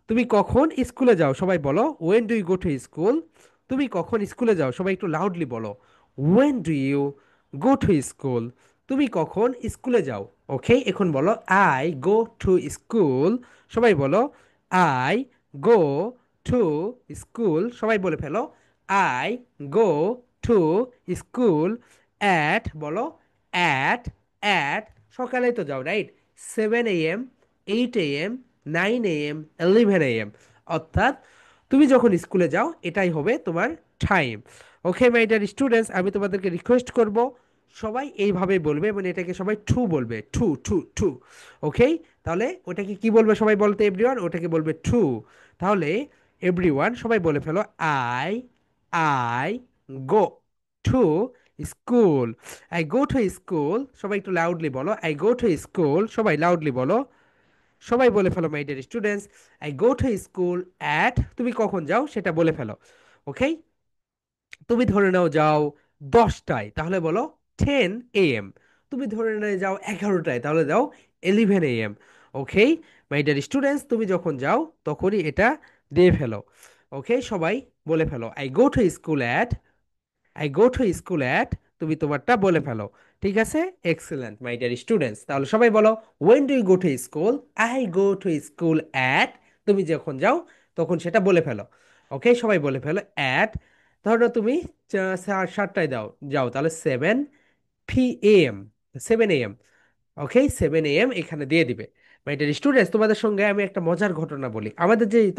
তুমি কখন স্কুলে যাও? সবাই বলো when do you go to school, তুমি কখন স্কুলে যাও? সবাই একটু লাউডলি বলো when do you go to school, তুমি কখন স্কুলে যাও? ওকে, এখন বলো আই গো টু স্কুল, সবাই বলো আই গো টু স্কুল, সবাই বলে ফেলো I go to school at, বলো অ্যাট, অ্যাট, সকালে তো যাও, right? 7 AM, 8 AM, 9 AM, 11 AM, অর্থাৎ তুমি যখন স্কুলে যাও এটাই হবে তোমার time. Okay my dear students, আমি তোমাদেরকে রিকোয়েস্ট করব সবাই এইভাবে বলবে, মানে এটাকে সবাই ঠু বলবে, ঠু ঠু ঠু। ওকে, তাহলে ওটাকে কি বলবে সবাই বলতে এভরিওয়ান, ওটাকে বলবে ঠু। তাহলে এভরিওয়ান সবাই বলে ফেলো, I I go to school. I go to school, সবাই একটু লাউডলি বলো, আই গো টু স্কুল, সবাই লাউডলি বলো। সবাই বলে ফেলো my dear students, I go to school at, তুমি কখন যাও সেটা বলে ফেলো। ওকে, তুমি ধরে নাও যাও 10টায়, তাহলে বলো 10 AM। তুমি ধরে নাও যাও 11টায়, তাহলে যাও 11 AM। Okay my dear students, তুমি যখন যাও তখনই এটা দিয়ে ফেলো। ওকে, সবাই বলে ফেলো, I go to school at, I go to school at, তুমি তোমারটা বলে ফেলো। ঠিক আছে, এক্সেলেন্ট মাই ডিয়ার স্টুডেন্টস। তাহলে সবাই বলো, when do you go to school, I go to school at, তুমি যখন যাও তখন সেটা বলে ফেলো। ওকে, সবাই বলে ফেলো অ্যাট। ধরো তুমি 7টায় যাও, তাহলে 7 PM, 7 AM। ওকে, 7 AM এখানে দিয়ে দিবে। মাই ডিয়ার স্টুডেন্টস, তোমাদের সঙ্গে আমি একটা মজার ঘটনা বলি।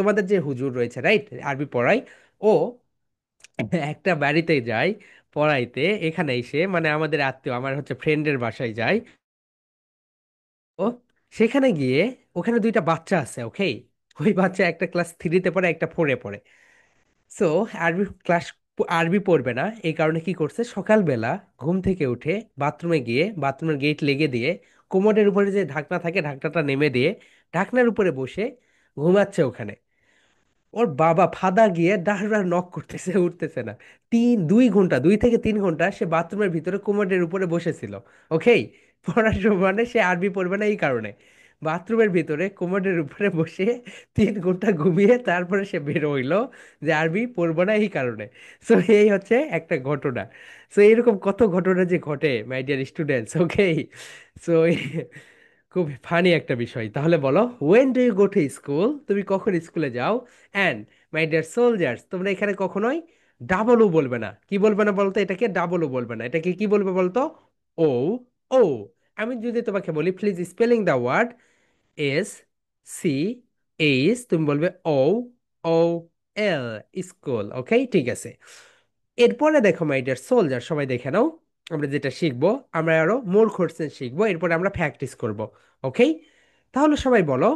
তোমাদের যে হুজুর রয়েছে, রাইট, আরবি পড়াই, ও একটা বাড়িতে যাই পড়াইতে, এখানে এসে মানে আমাদের আত্মীয়, আমার হচ্ছে ফ্রেন্ডের বাসায় যাই। ও সেখানে গিয়ে, ওখানে দুইটা বাচ্চা আছে। ওকে, ওই বাচ্চা একটা ক্লাস 3-তে পড়ে, একটা 4-এ পড়ে। সো আরবি পড়বে না, এই কারণে কি করছে, সকালবেলা ঘুম থেকে উঠে বাথরুমে গিয়ে বাথরুমের গেট লেগে দিয়ে, কোমরের উপরে যে ঢাকনা থাকে ঢাকনাটা নেমে দিয়ে ঢাকনার উপরে বসে ঘুমাচ্ছে ওখানে। ওর বাবা ফাদা গিয়ে ডার নক করতেছে, উঠতেছে না। 2 ঘন্টা, 2 থেকে 3 ঘন্টা সে বাথরুমের ভিতরে কোমরের উপরে বসেছিল। ওকে, পড়ার সময় মানে সে আরবি পড়বে না এই কারণে, বাথরুমের ভিতরে কোমরের উপরে বসে 3 ঘন্টা ঘুমিয়ে তারপরে সে বের হইলো, যে আরবি পড়বে না এই কারণে। সো এই হচ্ছে একটা ঘটনা। সো এরকম কত ঘটনা যে ঘটে my dear students. Okay, so খুব ফানি একটা বিষয়। তাহলে বলো, when do you go to school, তুমি কখন স্কুলে যাও। অ্যান্ড মাই ডিয়ার সোলজার্স, তোমরা এখানে কখনোই ডাবল ও বলবে না। কি বলবে না বলতো, এটাকে ডাবল ও বলবে না, এটাকে কি বলবে বলতো, ও ও। আমি যদি তোমাকে বলি, please spelling the word SCH, তুমি বলবে OOL, স্কুল। ওকে, ঠিক আছে। এরপরে দেখো মাই ডিয়ার সোলজার, সবাই দেখে নাও, আমরা যেটা শিখবো, আমরা আরো মোর কোশ্চেন শিখবো, এরপরে আমরা প্র্যাকটিস করব। ওকে, তাহলে সবাই বলো,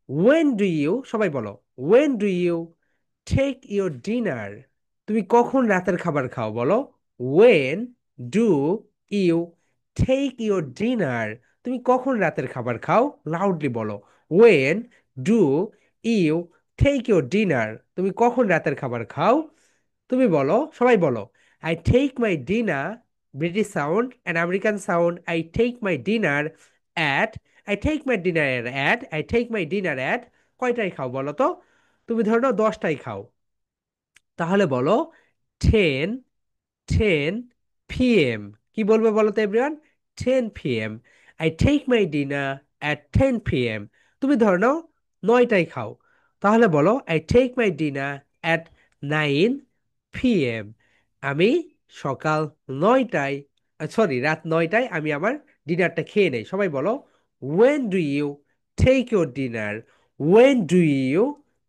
ওয়েন ডু ইউ, সবাই বলো, when do you take your dinner, তুমি কখন রাতের খাবার খাও, বলো, when do you take your dinner, তুমি কখন রাতের খাবার খাও, লাউডলি বলো, when do you take your dinner, তুমি কখন রাতের খাবার খাও। তুমি বলো, সবাই বলো, I take my dinner, British sound and American sound, I take my dinner at, I take my dinner at, কয়টায় খাও বলো তো। তুমি ধরো 10টায় খাও, তাহলে বলো 10 10 PM। কি বলবে বলো তো everyone, 10 PM। I take my dinner at 10 PM। তুমি ধরে নাও 9টায় খাও, তাহলে বলো, I take my dinner at 9 PM। আমি সকাল 9টায়, সরি, রাত 9টায় আমি আমার ডিনারটা খেয়ে নেই। সবাই বলো, when do you take your dinner, when do you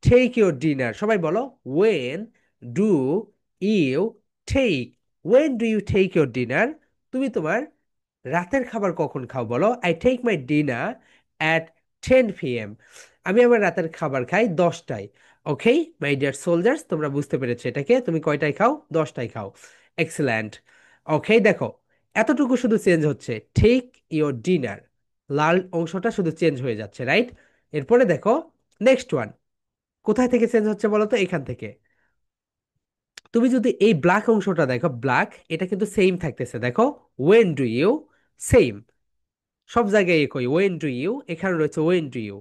take your dinner, সবাই বলো, when do you take, when do you take your dinner, তুমি তোমার রাতের খাবার কখন খাও বলো, I take my dinner at 10 PM। আমি আমার রাতের খাবার খাই 10টায়। ওকে মাই ডিয়ার সোলজার্স, তোমরা বুঝতে পেরেছো এটাকে, তুমি কয়টায় খাও, 10টায় খাও। এক্সেলেন্ট। ওকে, দেখো, এতটুকু শুধু চেঞ্জ হচ্ছে, টেক ইউর ডিনার, লাল অংশটা শুধু চেঞ্জ হয়ে যাচ্ছে, রাইট। এরপরে দেখো নেক্সট ওয়ান, কোথায় থেকে চেঞ্জ হচ্ছে বলো তো, এখান থেকে। তুমি যদি এই ব্ল্যাক অংশটা দেখো, ব্ল্যাক, এটা কিন্তু সেম থাকতেছে, দেখো, ওয়েন ডু ইউ, সেম, সব জায়গায় একই, ওয়েন ডু ইউ, এখানে রয়েছে ওয়েন ডু ইউ।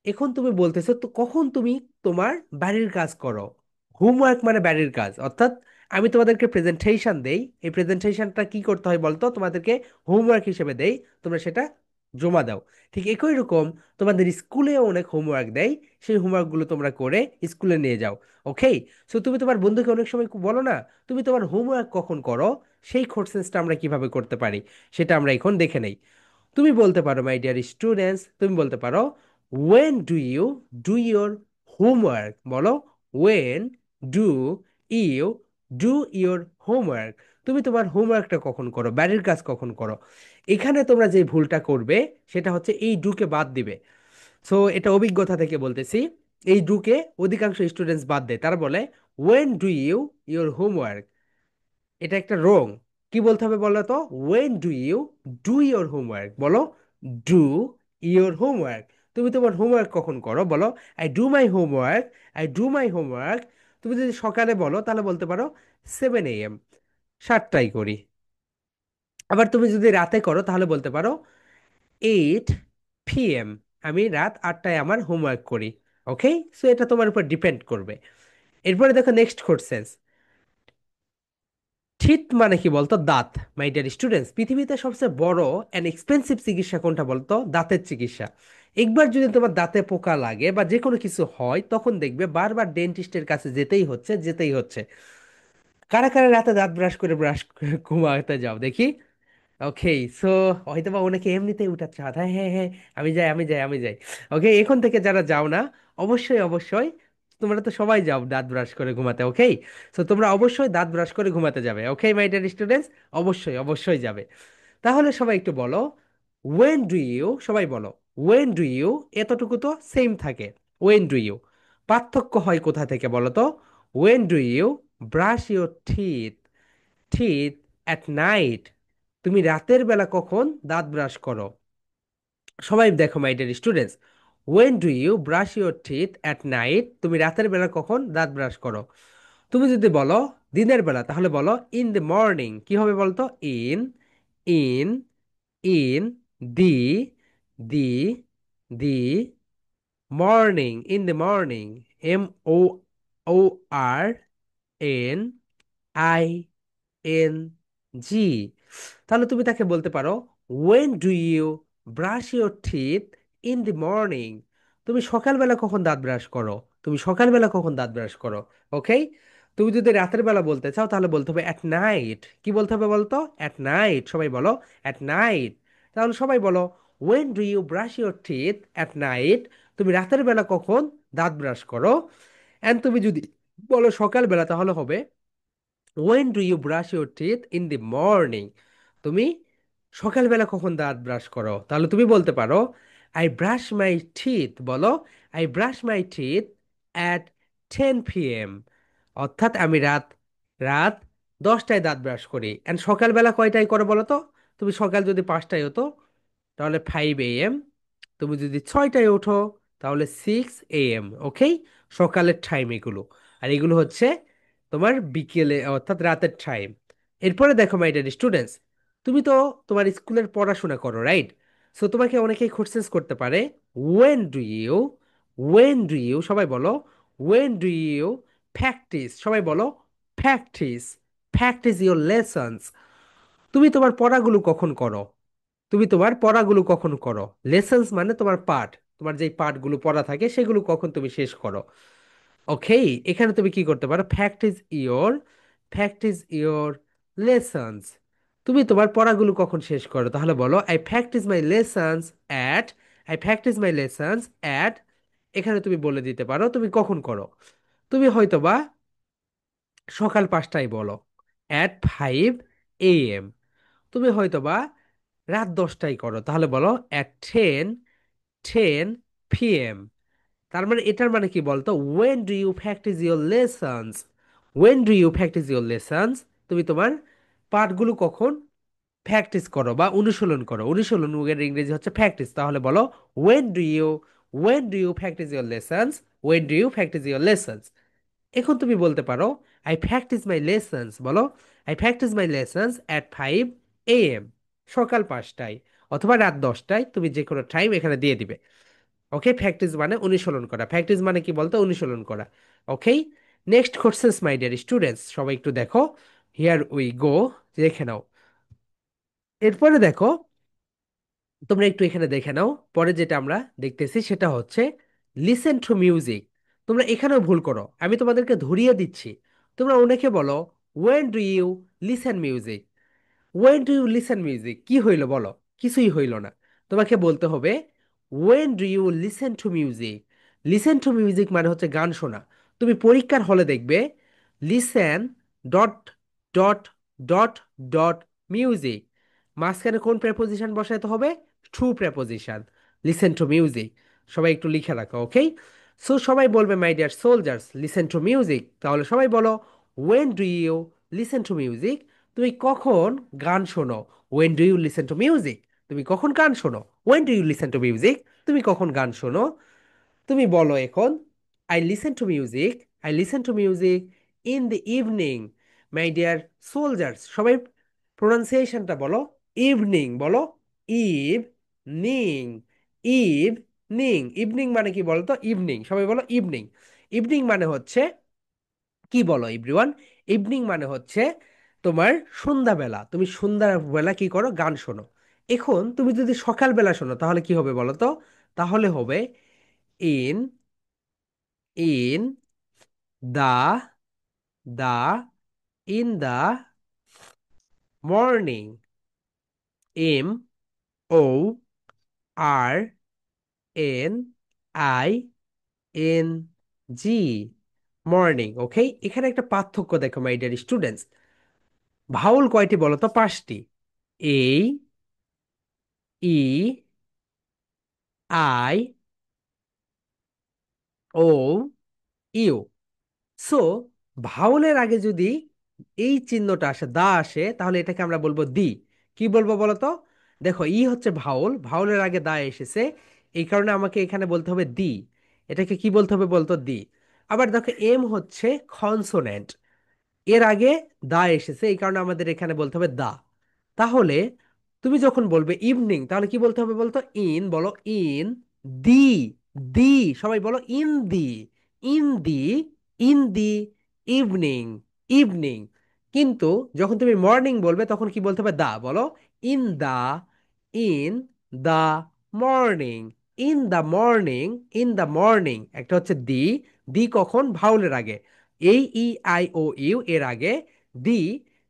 এখন তুমি বলতেছো তো কখন তুমি তোমার বাড়ির কাজ করো, হোমওয়ার্ক মানে বাড়ির কাজ, অর্থাৎ আমি তোমাদেরকে প্রেজেন্টেশন দেই, এই প্রেজেন্টেশনটা কি করতে হয় বলতো, তোমাদেরকে হোমওয়ার্ক হিসেবে দেই, তোমরা সেটা জমা দাও। ঠিক একই রকম তোমাদের স্কুলেও অনেক হোমওয়ার্ক দেয়, সেই হোমওয়ার্কগুলো তোমরা করে স্কুলে নিয়ে যাও। ওকে, সো তুমি তোমার বন্ধুকে অনেক সময় বলো না, তুমি তোমার হোমওয়ার্ক কখন করো, সেই কোশ্চেন্সটা আমরা কিভাবে করতে পারি সেটা আমরা এখন দেখে নেই। তুমি বলতে পারো মাই ডিয়ার স্টুডেন্টস, তুমি বলতে পারো, when do you do your homework, বলো, when do you do your homework, তুমি তোমার হোমওয়ার্কটা কখন করো, বাড়ির কাজ কখন করো। এখানে তোমরা যে ভুলটা করবে সেটা হচ্ছে এই ডুকে বাদ দিবে। সো এটা অভিজ্ঞতা থেকে বলতেছি, এই ডুকে অধিকাংশ স্টুডেন্টস বাদ দেয়। তারা বলে when do you your homework. এটা একটা রং। কি বলতে হবে বলো তো? When do you do your homework বলো। Do your homework. তুমি তোমার হোমওয়ার্ক কখন করো বলো। I do my homework, I do my homework. তুমি যদি সকালে বলো তাহলে বলতে পারো 7 AM, 7টায় করি। আবার তুমি যদি রাতে করো তাহলে বলতে পারো 8 PM, আমি রাত 8টায় আমার হোমওয়ার্ক করি। ওকে, সো এটা তোমার উপর ডিপেন্ড করবে। এরপরে দেখো নেক্সট কোশ্চেন। টিথ মানে কি বলতো? দাঁত। মাই ডিয়ার স্টুডেন্টস, পৃথিবীতে সবচেয়ে বড় অ্যান্ড এক্সপেন্সিভ চিকিৎসা কোনটা বলতো? দাঁতের চিকিৎসা। একবার যদি তোমার দাঁতে পোকা লাগে বা যে কোনো কিছু হয়, তখন দেখবে বারবার ডেন্টিস্টের কাছে যেতেই হচ্ছে, যেতেই হচ্ছে। কারা কারা রাতে দাঁত ব্রাশ করে ঘুমাতে যাও দেখি। ওকে, সো হয়তো বা অনেকে এমনিতেই উঠাচ্ছে হাত, হ্যাঁ হ্যাঁ হ্যাঁ, আমি যাই আমি যাই আমি যাই। ওকে, এখন থেকে যারা যাও না, অবশ্যই অবশ্যই তোমরা তো সবাই যাও দাঁত ব্রাশ করে ঘুমাতে। ওকে, সো তোমরা অবশ্যই দাঁত ব্রাশ করে ঘুমাতে যাবে। ওকে মাই ডিয়ার স্টুডেন্টস, অবশ্যই অবশ্যই যাবে। তাহলে সবাই একটু বলো, ওয়েন ডু ইউ, সবাই বলো ওয়েন ডু ইউ। এতটুকু তো সেম থাকে, ওয়েন ডু ইউ। পার্থক্য হয় কোথা থেকে বলো তো? When do you brush your teeth, teeth at night. তুমি রাতের বেলা কখন দাঁত ব্রাশ করো? সবাই দেখো my dear students, when do you brush your teeth at night. তুমি রাতের বেলা কখন দাঁত ব্রাশ করো? তুমি যদি বলো দিনের বেলা তাহলে বলো ইন দ্য মর্নিং। কি হবে বলতো? In, in, in the, the, the morning, in the morning. MORNING। তাহলে তুমি তাকে বলতে পারো when do you brush your teeth in the morning. তুমি সকালবেলা কখন দাঁত ব্রাশ করো? তুমি সকালবেলা কখন দাঁত ব্রাশ করো? ওকে, তুমি যদি রাতের বেলা বলতে চাও তাহলে বলতে হবে অ্যাট নাইট। কি বলতে হবে বলতো? At night. সবাই বলো অ্যাট নাইট। তাহলে সবাই বলো when do you brush your teeth at night. তুমি রাতের বেলা কখন দাঁত ব্রাশ করো? অ্যান্ড তুমি যদি বলো সকালবেলা তাহলে হবে when do you brush your teeth in the morning. তুমি সকালবেলা কখন দাঁত ব্রাশ করো? তাহলে তুমি বলতে পারো আই ব্রাশ মাই টিথ, বলো I brush my teeth at 10 PM। অর্থাৎ আমি রাত রাত 10টায় দাঁত ব্রাশ করি। অ্যান্ড সকালবেলা কয়টায় করো বলো তো? তুমি সকাল যদি 5টায় হতো তাহলে 5 AM। তুমি যদি 6টায় ওঠো তাহলে 6 AM। ওকে, সকালের টাইম এগুলো। আর এগুলো হচ্ছে তোমার বিকেলে অর্থাৎ রাতের টাইম। এরপরে দেখো মাই ডিয়ার স্টুডেন্টস, তুমি তো তোমার স্কুলের পড়াশোনা করো, রাইট? সো তোমাকে অনেকেই কোশ্চেন্স করতে পারে when do you, when do you, সবাই বলো ওয়েন ডু ইউ প্র্যাকটিস। সবাই বলো প্র্যাকটিস, প্র্যাকটিস ইউর লেসন্স। তুমি তোমার পড়াগুলো কখন করো? তুমি তোমার পড়াগুলো কখন করো? লেসন্স মানে তোমার পাঠ, তোমার যেই পাঠগুলো পড়া থাকে সেগুলো কখন তুমি শেষ করো? ওকে, এখানে তুমি কি করতে পারো? Practice your lessons. তুমি তোমার পড়াগুলো কখন শেষ করো? তাহলে বলো I practise my lessons at, I practise my lessons at. এখানে তুমি বলে দিতে পারো তুমি কখন করো। তুমি হয়তোবা সকাল 5টায় বলো, অ্যাট 5 AM। তুমি হয়তোবা রাত 10টায় করো তাহলে বলো অ্যাট 10 PM। তার মানে এটার মানে কি বলতো? When do you practise your lessons, when do you practise your lessons. তুমি তোমার পাঠগুলো কখন প্র্যাকটিস করো বা অনুশীলন করো? অনুশীলন এর ইংরেজি হচ্ছে প্র্যাকটিস। তাহলে বলো when do you, when do you practise your lessons, when do you practise your lessons. এখন তুমি বলতে পারো আই প্র্যাকটিস মাই লেসন্স, বলো I practise my lessons at 5 AM, সকাল 5টায় অথবা রাত 10টায়। তুমি যে কোনো টাইম এখানে দিয়ে দিবে। ওকে, প্র্যাকটিস মানে অনুশীলন করা। প্র্যাকটিস মানে কি বলতো? অনুশীলন করা। Okay, next question my dear students, সবাই একটু দেখো। হিয়ার উই গো, দেখে নাও। এরপরে দেখো, তোমরা একটু এখানে দেখে নাও। পরে যেটা আমরা দেখতেছি সেটা হচ্ছে লিসেন টু মিউজিক। তোমরা এখানেও ভুল করো, আমি তোমাদেরকে ধরিয়ে দিচ্ছি। তোমরা অনেকে বলো when do you listen music, when do you listen music. কি হইলো বলো? কিছুই হইল না। তোমাকে বলতে হবে when do you listen to music. Listen to music মানে হচ্ছে গান শোনা। তুমি পরীক্ষার হলে দেখবে listen dot dot dot dot music. মাঝখানে কোন প্রেপোজিশন বসাতে হবে? To preposition. Listen to music. সবাই একটু লিখে রাখো, ওকে? সো সবাই বলবে my dear soldiers listen to music. তাহলে সবাই বলো, when do you listen to music? তুমি কখন গান শোনো? When do you listen to music? তুমি কখন গান শোনো? When do you listen to music? তুমি কখন গান শোনো? তুমি বলো এখন, I listen to music, I listen to music in the evening. My dear soldiers, সবাই প্রোনাউন্সিয়েশনটা বলো। ইভিনিং বলো, evening, evening. Evening মানে কি বলো তো? ইভিনিং, সবাই বলো ইভিনিং। ইভিনিং মানে হচ্ছে কি বলো এভরিওয়ান? ইভিনিং মানে হচ্ছে তোমার সন্ধ্যাবেলা। তুমি সন্ধ্যাবেলা কি করো? গান শোনো। এখন তুমি যদি সকালবেলা শোনো তাহলে কি হবে বলো তো? তাহলে হবে in, in the, the, in the morning. M O R N I N G, morning. Okay, এখানে একটা পার্থক্য দেখো মাই ডিয়ার স্টুডেন্টস। ভাউল কয়টি বলো তো? পাঁচটি। এই, ই, আই, ও, ইউ। সো ভাওয়ালের আগে যদি এই চিহ্নটা আসে, দা আসে, তাহলে এটাকে আমরা বলবো দি। কি বলবো বলো তো? দেখো, ই হচ্ছে ভাওয়াল, ভাওয়ালের আগে দা এসেছে, এই কারণে আমাকে এখানে বলতে হবে দি। এটাকে কি বলতে হবে বলতো? দি। আবার দেখো, এম হচ্ছে কনসোনেন্ট, এর আগে দা এসেছে, এই কারণে আমাদের এখানে বলতে হবে দা। তাহলে তুমি যখন বলবে ইভিনিং, তাহলে কি বলতে হবে বলতো? ইন বলো, ইন দি, দি। সবাই বলো in the, in the, in the evening, evening. কিন্তু যখন তুমি মর্নিং বলবে তখন কি বলতে হবে? দা বলো, in the, in the morning, in the morning, in the morning. একটা হচ্ছে দি, দি কখন? ভাউলের আগে। এই ই আই ও ইউ এর আগে দি,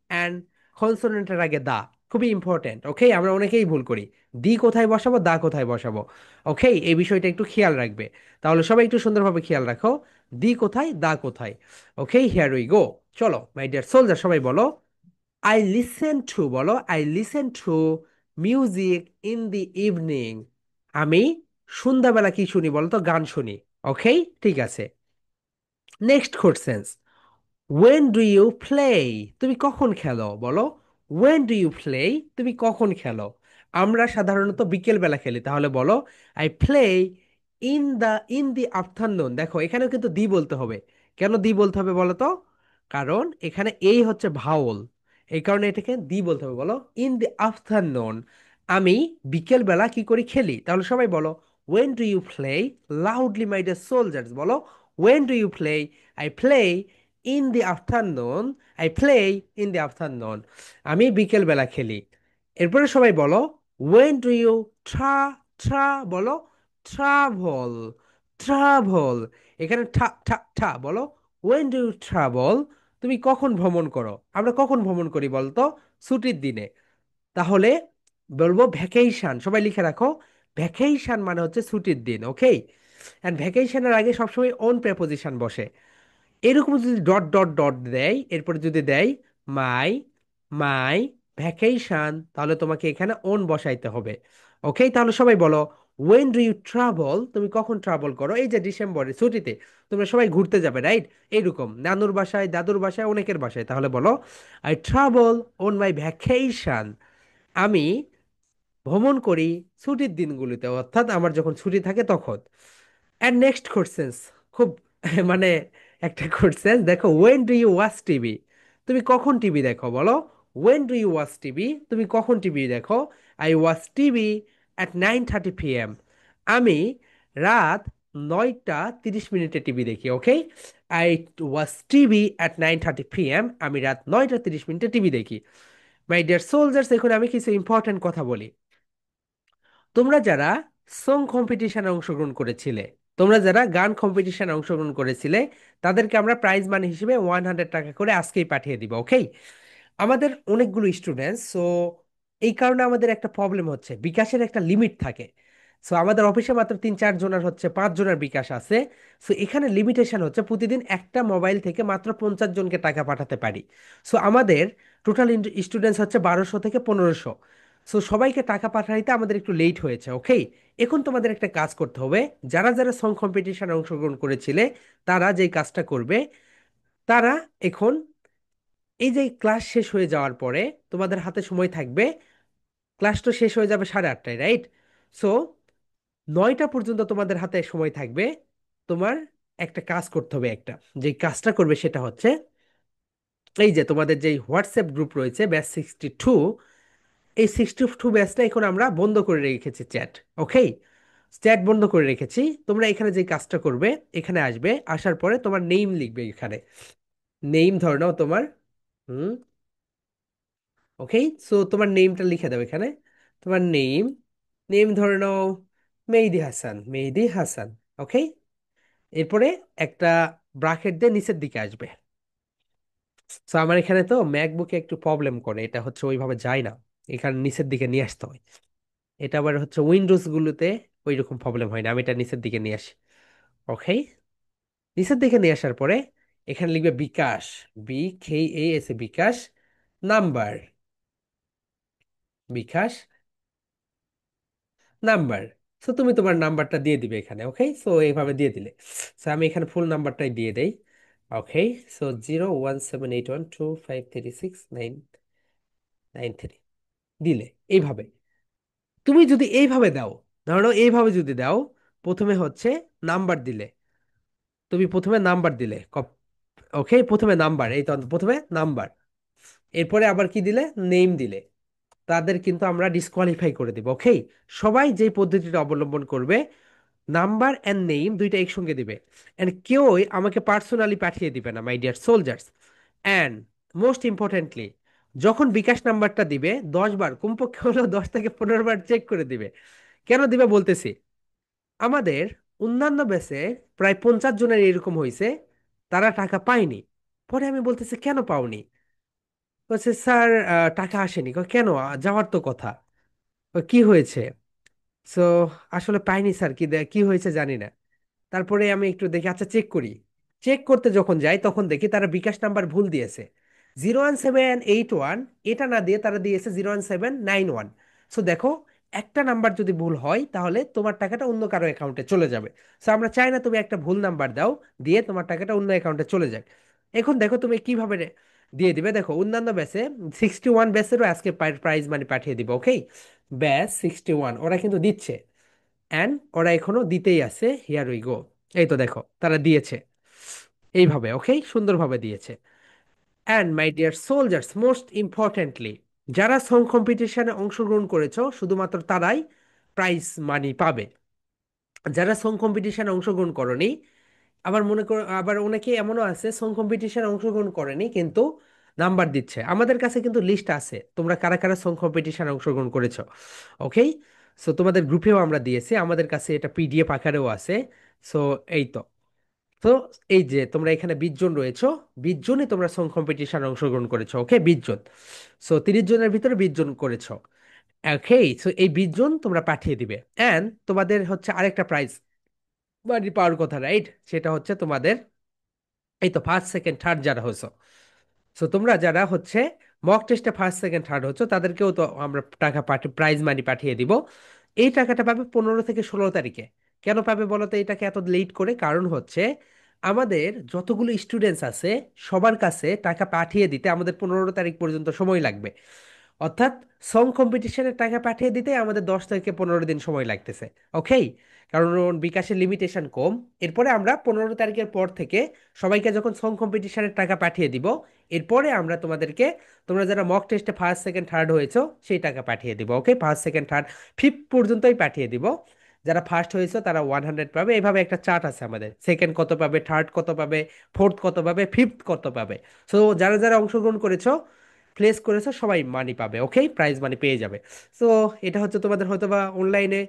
অ্যান্ড কনসোনেন্টের আগে দা। খুবই ইম্পর্টেন্ট, ওকে? আমরা অনেকেই ভুল করি। দি কোথায় বসাবো, দা কোথায় বসাবো। ওকে, এই বিষয়টা একটু খেয়াল রাখবে। তাহলে সবাই একটু সুন্দরভাবে খেয়াল রাখো, দি কোথায়, দা কোথায়। ওকে, হিয়ার উই গো। চলো মাই ডিয়ার সোলজার, সবাই বলো, আই লিসেন টু, বলো I listen to music in the evening. আমি সন্ধ্যাবেলা কি শুনি বলো তো? গান শুনি। ওকে, ঠিক আছে। Next question, when do you play? তুমি কখন খেলো বলো? When do you play? তুমি কখন খেলো? আমরা সাধারণত বিকেল বেলা খেলি, তাহলে বলো, I play in the afternoon. দেখো, এখানেও কিন্তু দি বলতে হবে। কেন দি বলতে হবে বলো তো? কারণ এখানে এই হচ্ছে ভাওল, এই কারণে এটাকে দি বলতে হবে। বলো, ইন দি আফটারনুন, আমি বিকেল বেলা কি করি? খেলি। তাহলে সবাই বলো, when do you play? Loudly my dear soldiers বলো, when do you play? I play in the afternoon, I play in the afternoon. আমি বিকেল বেলা খেলি। এরপরে সবাই বলো, ওয়েন ডু ইউ ট্রা, ট্রা বলো, ট্রাভল, ট্রাভল। এখানে ঠা ঠা ঠা বলো, ওয়েন ডু ইউ ট্রাভল? তুমি কখন ভ্রমণ করো? আমরা কখন ভ্রমণ করি বলতো? ছুটির দিনে। তাহলে বলবো ভ্যাকেশন। সবাই লিখে রাখো, ভ্যাকেশন মানে হচ্ছে ছুটির দিন। ওকে, অ্যান্ড ভ্যাকেশনের আগে সবসময় অন প্রেপোজিশন বসে। এরকম যদি ডট ডট ডট দেয়, এরপরে যদি দেয় মাই, মাই ভ্যাকেশন, তাহলে তোমাকে এখানে ওন বসাইতে হবে। ওকে, তাহলে সবাই বলো, ওয়েন ডু ইউ ট্রাভেল? তুমি কখন ট্রাভেল করো? এই যে ডিসেম্বরের ছুটিতে তোমরা সবাই ঘুরতে যাবে, রাইট? এইরকম নানুর বাসায়, দাদুর বাসায়, অনেকের বাসায়। তাহলে বলো, I travel on my vacation. আমি ভ্রমণ করি ছুটির দিনগুলিতে, অর্থাৎ আমার যখন ছুটি থাকে তখন। অ্যান্ড নেক্সট কোশ্চেন্স, খুব মানে একটা কোশ্চেন দেখো, when do you watch TV? তুমি কখন টিভি দেখো বলো? When do you watch TV? তুমি কখন টিভি দেখো? I watch TV at 9:30 p.m. আমি রাত 9:30 মিনিটে টিভি দেখি। Okay, I watch TV at 9:30 p.m. আমি রাত 9:30 মিনিটে টিভি দেখি। মাই ডিয়ার সোলজার্স, এখন আমি কিছু ইম্পর্ট্যান্ট কথা বলি। তোমরা যারা সং কম্পিটিশনে অংশগ্রহণ করেছিলে, তোমরা যারা গান কম্পিটিশনে অংশগ্রহণ করেছিলে, তাদেরকে আমরা প্রাইজ মানি হিসেবে 100 টাকা করে আজকেই পাঠিয়ে দিব। ওকে, আমাদের অনেকগুলো স্টুডেন্টস, সো এই কারণে আমাদের একটা প্রবলেম হচ্ছে, বিকাশের একটা লিমিট থাকে। সো আমাদের অফিসে মাত্র 3-4 জনের হচ্ছে 5 জনের বিকাশ আছে। সো এখানে লিমিটেশন হচ্ছে প্রতিদিন একটা মোবাইল থেকে মাত্র 50 জনকে টাকা পাঠাতে পারি। সো আমাদের টোটাল স্টুডেন্টস হচ্ছে 1200 থেকে 1500। সো সবাইকে টাকা পাঠাইতে আমাদের একটু লেট হয়েছে, ওকে। এখন তোমাদের একটা কাজ করতে হবে। যারা যারা সং কম্পিটিশনে অংশগ্রহণ করেছিলে তারা যেই কাজটা করবে, তারা এখন এই যে ক্লাস শেষ হয়ে যাওয়ার পরে তোমাদের হাতে সময় থাকবে। ক্লাস তো শেষ হয়ে যাবে 8:30টায়, রাইট? সো 9টা পর্যন্ত তোমাদের হাতে সময় থাকবে। তোমার একটা কাজ করতে হবে। একটা যে কাজটা করবে সেটা হচ্ছে, এই যে তোমাদের যে হোয়াটসঅ্যাপ গ্রুপ রয়েছে ব্যাচ 62, এই 62 ব্যাচটা এখন আমরা বন্ধ করে রেখেছি, চ্যাট। ওকে, চ্যাট বন্ধ করে রেখেছি। তোমরা এখানে যে কাজটা করবে, এখানে আসবে, আসার পরে তোমার নেম লিখবে এখানে। নেম ধরে নাও তোমার। হুম। ওকে, সো তোমার নেমটা লিখে দাও এখানে। তোমার নেম, নেম ধরে নাও মেহেদি হাসান, মেহেদি হাসান। ওকে, এরপরে একটা ব্রাকেট দিয়ে নিচের দিকে আসবে। তো আমার এখানে তো ম্যাকবুকে একটু প্রবলেম করে, এটা হচ্ছে ওইভাবে যায় না, এখানে নিচের দিকে নিয়ে আসতে হয়। এটা আবার হচ্ছে উইন্ডোজ গুলোতে ওই রকম প্রবলেম হয় না, আমি এটা নিচের দিকে নিয়ে আসি। ওকে, নিচের দিকে নিয়ে আসার পরে এখানে লিখবে বিকাশ, BKAS, বিকাশ নাম্বার, বিকাশ নাম্বার। সো তুমি তোমার নাম্বারটা দিয়ে দিবে এখানে। ওকে, সো এইভাবে দিয়ে দিলে, সো আমি এখানে ফুল নাম্বারটাই দিয়ে দেই। ওকে, সো 0178125369993 দিলে এইভাবে। তুমি যদি এইভাবে দাও, ধরো এইভাবে যদি দাও, প্রথমে হচ্ছে নাম্বার দিলে, তুমি প্রথমে নাম্বার দিলে। ওকে, প্রথমে নাম্বার, এই তো প্রথমে নাম্বার, এরপরে আবার কি দিলে, নেম দিলে, তাদের কিন্তু আমরা ডিসকোয়ালিফাই করে দিব। ওকে, সবাই যে পদ্ধতিটা অবলম্বন করবে, নাম্বার অ্যান্ড নেম দুইটা একসঙ্গে দিবে, অ্যান্ড কেউই আমাকে পার্সোনালি পাঠিয়ে দিবে না, my dear soldiers. And most importantly, যখন বিকাশ নাম্বারটা দিবে 10 বার, কমপক্ষে হলো 10 থেকে 15 বার চেক করে দিবে। কেন দিবে বলতেছি। আমাদের অন্যান্য ব্যাচে প্রায় 50 জনের এরকম হয়েছে, তারা টাকা পায়নি। পরে আমি বলতেছি কেন পাওনি? বলছে স্যার টাকা আসেনি। কেন? যাওয়ার তো কথা। কি হয়েছে? সো আসলে পাইনি স্যার, কি হয়েছে জানি না। তারপরে আমি একটু দেখি, আচ্ছা চেক করি। চেক করতে যখন যাই তখন দেখি তারা বিকাশ নাম্বার ভুল দিয়েছে। 01781, এটা না দিয়ে তারা দিয়েছে 01791। সো দেখো, একটা নাম্বার যদি ভুল হয় তাহলে তোমার টাকাটা অন্য কারো অ্যাকাউন্টে চলে যাবে। সো আমরা চাই না তুমি একটা ভুল নাম্বার দাও, দিয়ে তোমার টাকাটা অন্য অ্যাকাউন্টে চলে যায়। এখন দেখো তুমি কিভাবে দিয়ে দিবে। দেখো অন্যান্য ব্যাচে 61 ব্যাচেরও আজকে প্রাইজ মানি পাঠিয়ে দিব। ওকে, ব্যাচ 61 ওরা কিন্তু দিচ্ছে, অ্যান্ড ওরা এখনো দিতেই আছে। হিয়ার উই গো, এই তো দেখো তারা দিয়েছে এইভাবে। ওকে, সুন্দরভাবে দিয়েছে। And my dear soldiers, most importantly, যারা সং কম্পিটিশনে অংশগ্রহণ করেছো শুধুমাত্র তারাই প্রাইজ মানি পাবে। যারা সং কম্পিটিশনে অংশগ্রহণ করনি, আবার মনে করো, আবার অনেকে এমনও আছে সং কম্পিটিশনে অংশগ্রহণ করেনি কিন্তু নাম্বার দিচ্ছে। আমাদের কাছে কিন্তু লিস্ট আছে তোমরা কারা কারা সং কম্পিটিশনে অংশগ্রহণ করেছো। ওকে, সো তোমাদের গ্রুপেও আমরা দিয়েছি, আমাদের কাছে এটা PDF আকারেও আছে। সো এই তো, তো এই যে তোমরা এখানে 20 জন রয়েছো, 20 জনই তোমরা সং কম্পিটিশনে অংশগ্রহণ করেছো। ওকে, 20 জন। সো 30 জনের ভিতরে 20 জন করেছো। ওকে, সো এই 20 জন তোমরা পাঠিয়ে দিবে। অ্যান্ড তোমাদের হচ্ছে আরেকটা প্রাইজ বাড়ি পাওয়ার কথা, রাইট? সেটা হচ্ছে তোমাদের এই তো ফার্স্ট সেকেন্ড থার্ড যারা হয়েছো। সো তোমরা যারা হচ্ছে মক টেস্টে ফার্স্ট সেকেন্ড থার্ড হচ্ছে তাদেরকেও তো আমরা টাকা প্রাইজ মানি পাঠিয়ে দিব। এই টাকাটা পাবে 15 থেকে 16 তারিখে। কেন পাবে বলো তো এটাকে এত লেট করে? কারণ হচ্ছে আমাদের যতগুলো স্টুডেন্টস আছে সবার কাছে টাকা পাঠিয়ে দিতে আমাদের 15 তারিখ পর্যন্ত সময় লাগবে। অর্থাৎ সং কম্পিটিশনের টাকা পাঠিয়ে দিতে আমাদের 10 থেকে 15 দিন সময় লাগতেছে। ওকে, কারণ ওর বিকাশের লিমিটেশন কম। এরপরে আমরা 15 তারিখের পর থেকে সবাইকে যখন সং কম্পিটিশনের টাকা পাঠিয়ে দিব, এরপরে আমরা তোমাদেরকে, তোমরা যারা মক টেস্টে ফার্স্ট সেকেন্ড থার্ড হয়েছো সেই টাকা পাঠিয়ে দিব। ওকে, ফার্স্ট সেকেন্ড থার্ড ফিফথ পর্যন্তই পাঠিয়ে দিব। যারা ফার্স্ট হয়েছে তারা 100 পাবে, এভাবে একটা চার্ট আছে আমাদের, সেকেন্ড কত পাবে, থার্ড কত পাবে, ফোর্থ কত পাবে, ফিফথ কত পাবে। সো যারা যারা অংশগ্রহণ করেছো, প্লেস করেছো, সবাই মানি পাবে। ওকে, প্রাইজ মানি পেয়ে যাবে। সো এটা হচ্ছে তোমাদের হয়তো বা অনলাইনে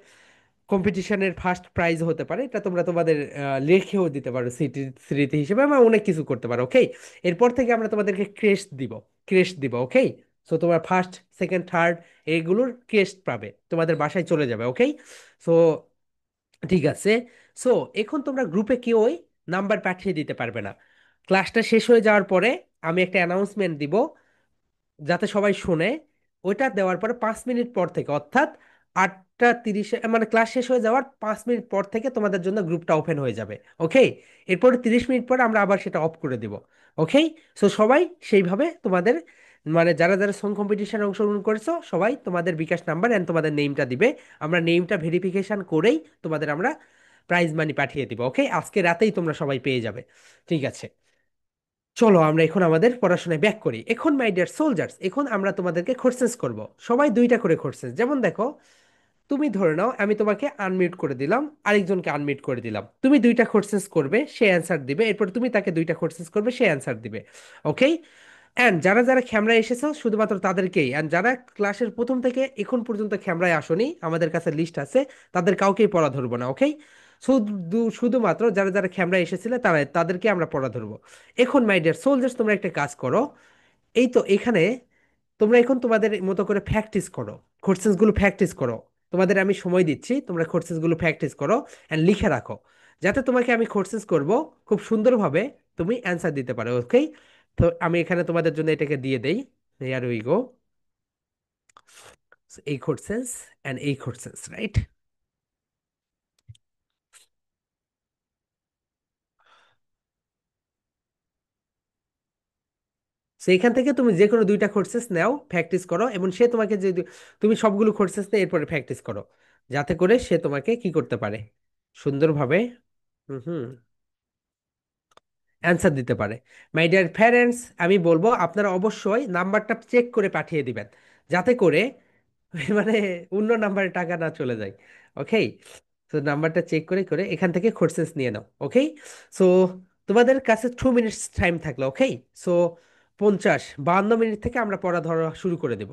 কম্পিটিশনের ফার্স্ট প্রাইজ হতে পারে, এটা তোমরা তোমাদের লেখেও দিতে পারো স্মৃতি স্মৃতি হিসেবে, বা অনেক কিছু করতে পারো। ওকে, এরপর থেকে আমরা তোমাদেরকে ক্রেস্ট দিব, ক্রেস্ট দিব। ওকে, সো তোমার ফার্স্ট সেকেন্ড থার্ড এইগুলোর ক্রেস্ট পাবে, তোমাদের বাসায় চলে যাবে। ওকে, সো ঠিক আছে। সো এখন তোমরা গ্রুপে কেউই নাম্বার পাঠিয়ে দিতে পারবে না। ক্লাসটা শেষ হয়ে যাওয়ার পরে আমি একটা অ্যানাউন্সমেন্ট দিব, যাতে সবাই শুনে। ওইটা দেওয়ার পরে 5 মিনিট পর থেকে, অর্থাৎ 8টা 30-এ, মানে ক্লাস শেষ হয়ে যাওয়ার 5 মিনিট পর থেকে তোমাদের জন্য গ্রুপটা ওপেন হয়ে যাবে। ওকে, এরপরে 30 মিনিট পরে আমরা আবার সেটা অফ করে দিব। ওকে, সো সবাই সেইভাবে তোমাদের, মানে যারা যারা সং কম্পিটিশনে অংশগ্রহণ করেছো সবাই তোমাদের বিকাশ নাম্বার অ্যান্ড তোমাদের নেমটা দিবে। আমরা নেমটা ভেরিফিকেশন করেই তোমাদের আমরা প্রাইজ মানি পাঠিয়ে দিব। ওকে, আজকে রাতেই তোমরা সবাই পেয়ে যাবে। ঠিক আছে, চলো আমরা এখন আমাদের পড়াশোনায় ব্যাক করি। এখন মাই ডিয়ার সোলজার্স, এখন আমরা তোমাদেরকে কোর্সেস করব। সবাই দুইটা করে কোর্সেস। যেমন দেখো, তুমি ধরে নাও আমি তোমাকে আনমিউট করে দিলাম, আরেকজনকে আনমিউট করে দিলাম, তুমি দুইটা কোর্সেস করবে, সে অ্যান্সার দিবে, এরপর তুমি তাকে দুইটা কোর্সেস করবে, সে অ্যান্সার দিবে। ওকে, অ্যান্ড যারা যারা ক্যামেরায় এসেছো শুধুমাত্র তাদেরকেই, অ্যান্ড যারা ক্লাসের প্রথম থেকে এখন পর্যন্ত ক্যামেরায় আসোনি, আমাদের কাছে লিস্ট আছে, তাদের কাউকেই পড়া ধরবো না। ওকে, শুধুমাত্র যারা যারা ক্যামেরায় এসেছিলে তাদেরকে আমরা পড়া ধরবো। এখন মাই ডিয়ার সোলজার্স, তোমরা একটা কাজ করো। এই তো এখানে তোমরা এখন তোমাদের মতো করে প্র্যাকটিস করো, কোর্সেসগুলো প্র্যাকটিস করো। তোমাদের আমি সময় দিচ্ছি, তোমরা কোর্সেসগুলো প্র্যাকটিস করো অ্যান্ড লিখে রাখো, যাতে তোমাকে আমি কোর্সেস করব খুব সুন্দরভাবে তুমি অ্যান্সার দিতে পারো। ওকে, তো আমি এখানে তোমাদের জন্য এটাকে দিয়ে দেই। হিয়ার উই গো, এই কোর্সেস অ্যান্ড এই কোর্সেস, রাইট? সেইখান থেকে তুমি যে কোনো দুইটা কোর্সেস নাও, প্র্যাকটিস করো, এবং সে তোমাকে যে তুমি সবগুলো কোর্সেস নিয়ে এরপরে প্র্যাকটিস করো, যাতে করে সে তোমাকে কি করতে পারে, সুন্দরভাবে হুম হুম অ্যান্সার দিতে পারে। মাই ডিয়ার প্যারেন্টস, আমি বলবো আপনারা অবশ্যই নাম্বারটা চেক করে পাঠিয়ে দিবেন, যাতে করে মানে অন্য নাম্বারে টাকা না চলে যায়। ওকে, তো নাম্বারটা চেক করে করে এখান থেকে কোর্সেস নিয়ে নাও। ওকে, সো তোমাদের কাছে 2 মিনিটস টাইম থাকলো। ওকে, সো 52 মিনিট থেকে আমরা পড়া ধরা শুরু করে দেব।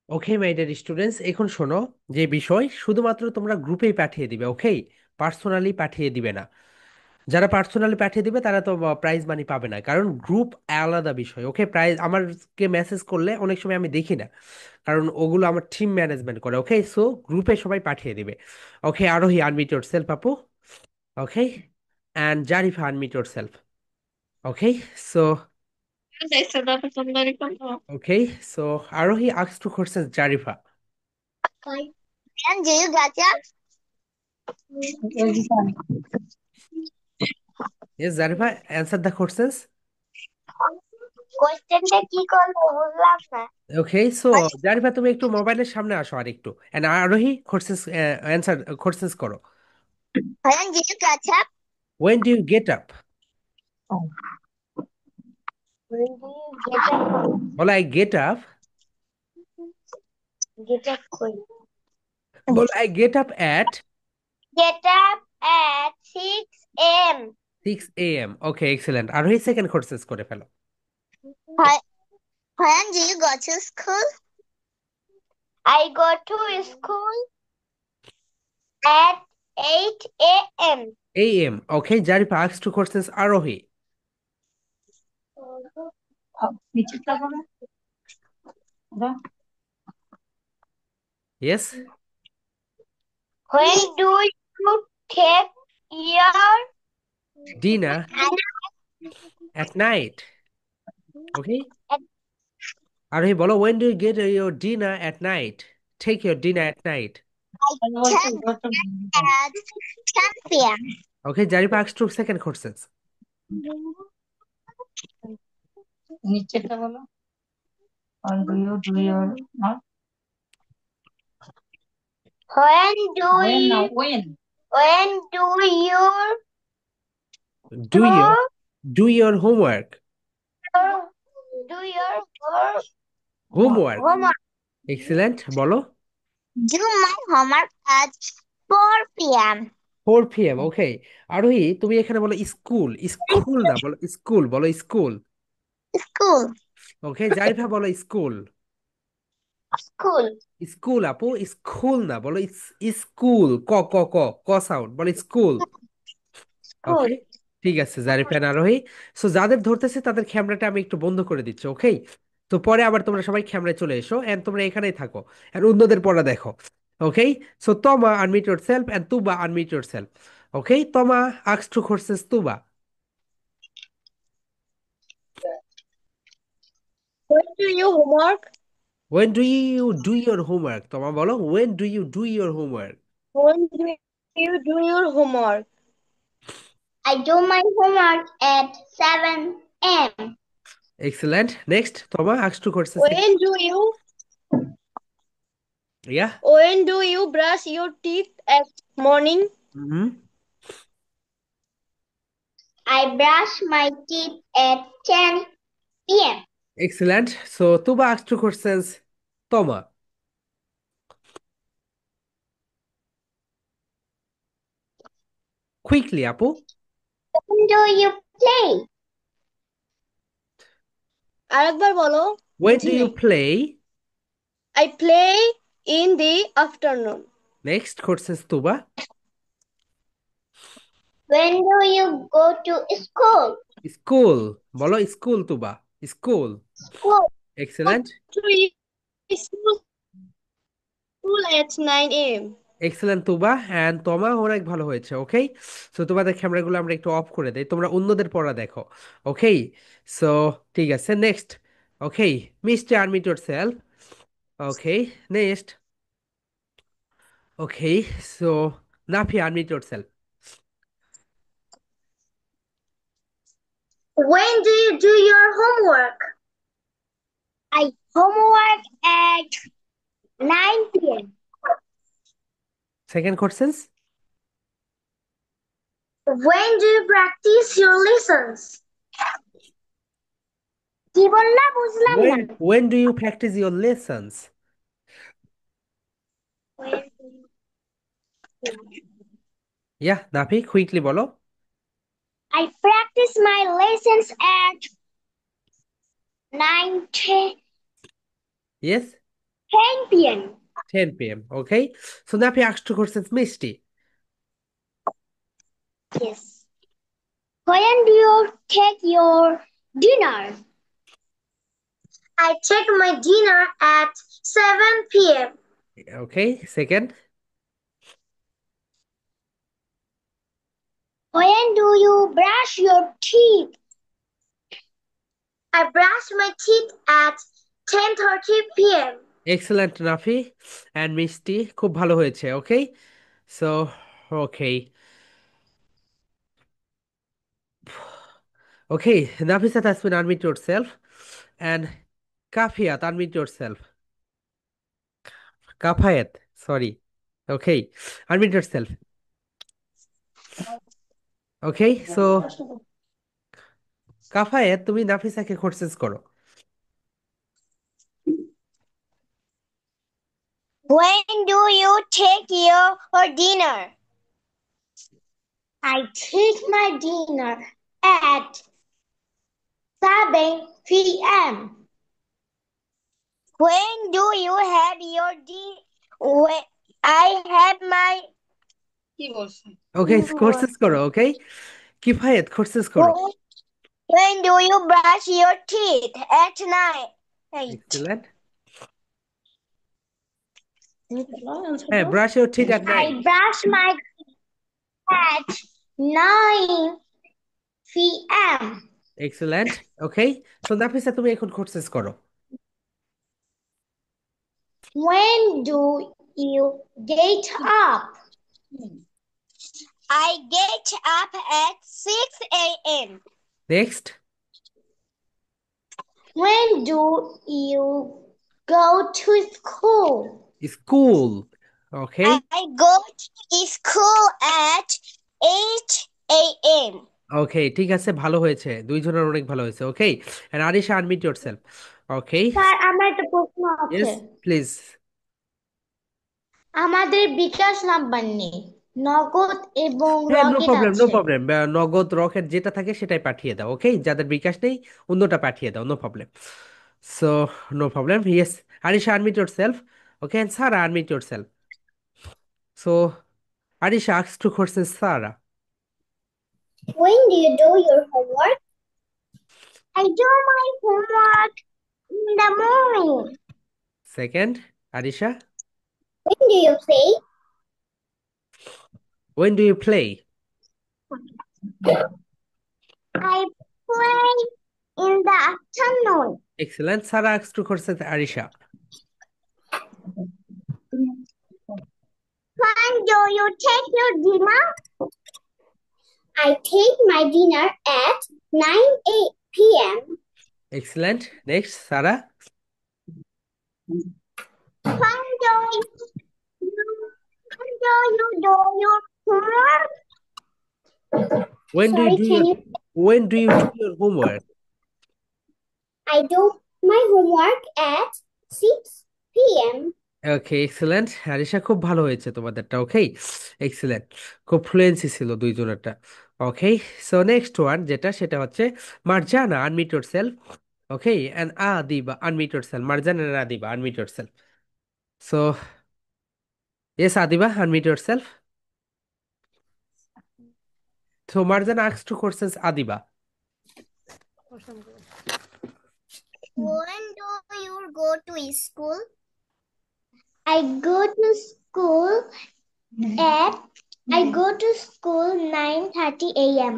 ওকে মাই ডিয়ার স্টুডেন্টস, এখন শোনো, যে বিষয় শুধুমাত্র তোমরা গ্রুপেই পাঠিয়ে দিবে, ওকে? পার্সোনালি পাঠিয়ে দিবে না। যারা পার্সোনালি পাঠিয়ে দিবে তারা তো প্রাইজ মানি পাবে না, কারণ গ্রুপ আলাদা বিষয়। ওকে, প্রাইজ আমাকে মেসেজ করলে অনেক সময় আমি দেখি না, কারণ ওগুলো আমার টিম ম্যানেজমেন্ট করে। ওকে, সো গ্রুপে সবাই পাঠিয়ে দিবে। ওকে, আরোহী আনমিট ইয়োর সেলফ আপু। Okay, and Zarifa unmute yourself. Okay, so okay, so Arohi asks two question Zarifa. And do you gotcha? Yes, Zarifa, answer the questions. কোশ্চেনটা কি করবো বুঝলাম না। ওকে, সো জারিফা তুমি একটু মোবাইলের সামনে আসো আর একটু, এন্ড আরোহী কোশ্চেন্স অ্যান্সার কোশ্চেন্স করো. And do you gotcha? When do you get up? When do you get up? বলো I get up. Get up quick. বলো I get up at Get up at 6 a.m. 6 a.m. Okay, excellent. আরোহী second questions করে ফেলো. Why- When do you go to school? I go to school at 8 a.m. AM. Okay, Zarifa asks two questions Arohi. Yes. When do you take your dinner dinner? At night. Okay, At Arohi বলো when do you get your dinner at night? Take your dinner at night. 10 at 10 p.m. Okay, Zarifa asks to second questions. নিচেরটা বলো when do you do your not when do when you when do you Do do your do your homework. your do your work Homework. homework excellent, বলো do my homework at 4 p.m. 4 p.m. ওকে, আরোহী তুমি এখানে বলো school. School না, বলো school, বলো school. school ওকে, জারিফা বলো school. school school আপু, স্কুল না, বলো স্কুল. ক ক ক ক সাউন্ড, বলো স্কুল. ওকে, school ঠিক আছে জারিফা and আরোহী। সো যাদের ধরতেছে তাদের ক্যামেরাটা আমি একটু বন্ধ করে দিচ্ছি, ওকে? তো পরে আবার তোমরা সবাই ক্যামেরায় চলে এসো, এন্ড তোমরা এখানেই থাকো, এন্ড অন্যদের পড়া দেখো। Okay, so Toma unmute yourself and Tuba unmute yourself. Okay, Toma asks two questions Tuba. when do you homework When do you do your homework? তমা বলো when do you do your homework? when do you do your homework I do my homework at 7 a.m. Excellent. Next, তমা asked two questions. When do you Yeah. when do you brush your teeth at morning? Mm-hmm. I brush my teeth at 10 p.m. Excellent. So Tuba asked two questions. তমা. Quickly, আপু. When do you play? আরেকবার বলো When বুঝি do you নাই play? I play in the afternoon. Next questions Tuba. When do you go to school? School. বলো school Tuba. School. School. Go Excellent. to school at 9 a.m. Excellent Tuba and তোমা, অনেক ভালো হয়েছে। ওকে, so তোমাদের ক্যামেরাগুলো আমরা একটু of করে দেই, তোমরা অন্যদের পড়া দেখো। ওকে, সো ঠিক আছে, next. Okay, mister unmute yourself. Okay, next. Okay, so Nafi unmute your self. When do you do your homework? I homework at 9 p.m. Second questions. When do you practice your lessons? কি বললা বুঝলাম না When do you practice your lessons? When Yeah, Nafi quickly বলো. I practice my lessons at 9 10 Yes. 10 p.m. 10 p.m. Okay. So Nafi asked two questions, Misty. Yes. When do you take your dinner? I take my dinner at 7 p.m. Okay. Second. When do you brush your teeth? I brush my teeth at 10:30 p.m. Excellent, Nafi and Misty. খুব ভালো হয়েছে। Okay. So, okay. Okay. Nafisat Tasmin, unmute yourself. And Kafiyat, unmute yourself. Kafayat, sorry. Okay. Unmute yourself. Okay. So, কাফায়েত তুমি নাফিসাকে courses করো। When do you take your dinner? I take my dinner at 7 p.m. When do you have your dinner? When I have my okay questions করো। Okay Kifayet questions করো। when do you brush your teeth? At night. Excellent. হ্যাঁ, brush your teeth at I night. brush my teeth at 9 p.m. Excellent. Okay so Nafisa তুমি এখন courses করো। When do you get up? I get up at 6 a.m. Next. When do you go to school? School. Okay I go to school at 8 a.m. Okay ঠিক আছে, ভালো হয়েছে, দুইজনের অনেক ভালো হয়েছে। Okay and Arisha unmute yourself. Okay sir আমার একটা প্রশ্ন আছে। Yes please. আমাদের বিকাশ নাম্বার নেই, নগদ এবং হ্যাঁ, নো রকেট প্রবলেম নো আছে। প্রবলেম, নগদ রকেট যেটা থাকে সেটাই পাঠিয়ে দাও। ওকে যাদের বিকাশ নেই অন্যটা পাঠিয়ে দাও, no problem. So no problem, yes. Arisha unmute yourself. Okay and Sara unmute yourself. So Arisha asks two questions Sarah. When do you do your homework? I do my homework in the morning. Second, Arisha. When do you play? When do you play? I play in the afternoon. Excellent. Sarah asks two questions Arisha. When do you take your dinner? I take my dinner at 9 p.m. Excellent. Next, Sarah. When do you do your homework? When do you Sorry, do can your you? when do you do your homework? I do my homework at 6 p.m. Okay excellent Arisha, খুব ভালো হয়েছে তোমাদেরটা। Okay excellent, খুব fluency ছিল দুইজনেরটা। Okay so next one যেটা সেটা হচ্ছে Marjana unmute yourself. Okay and Adiba unmute yourself. Marjana and Adiba unmute yourself. So yes Adiba unmute yourself. So Marjan asks two questions Adiba. When do you go to school? I go to school at I go to school 9:30 a.m.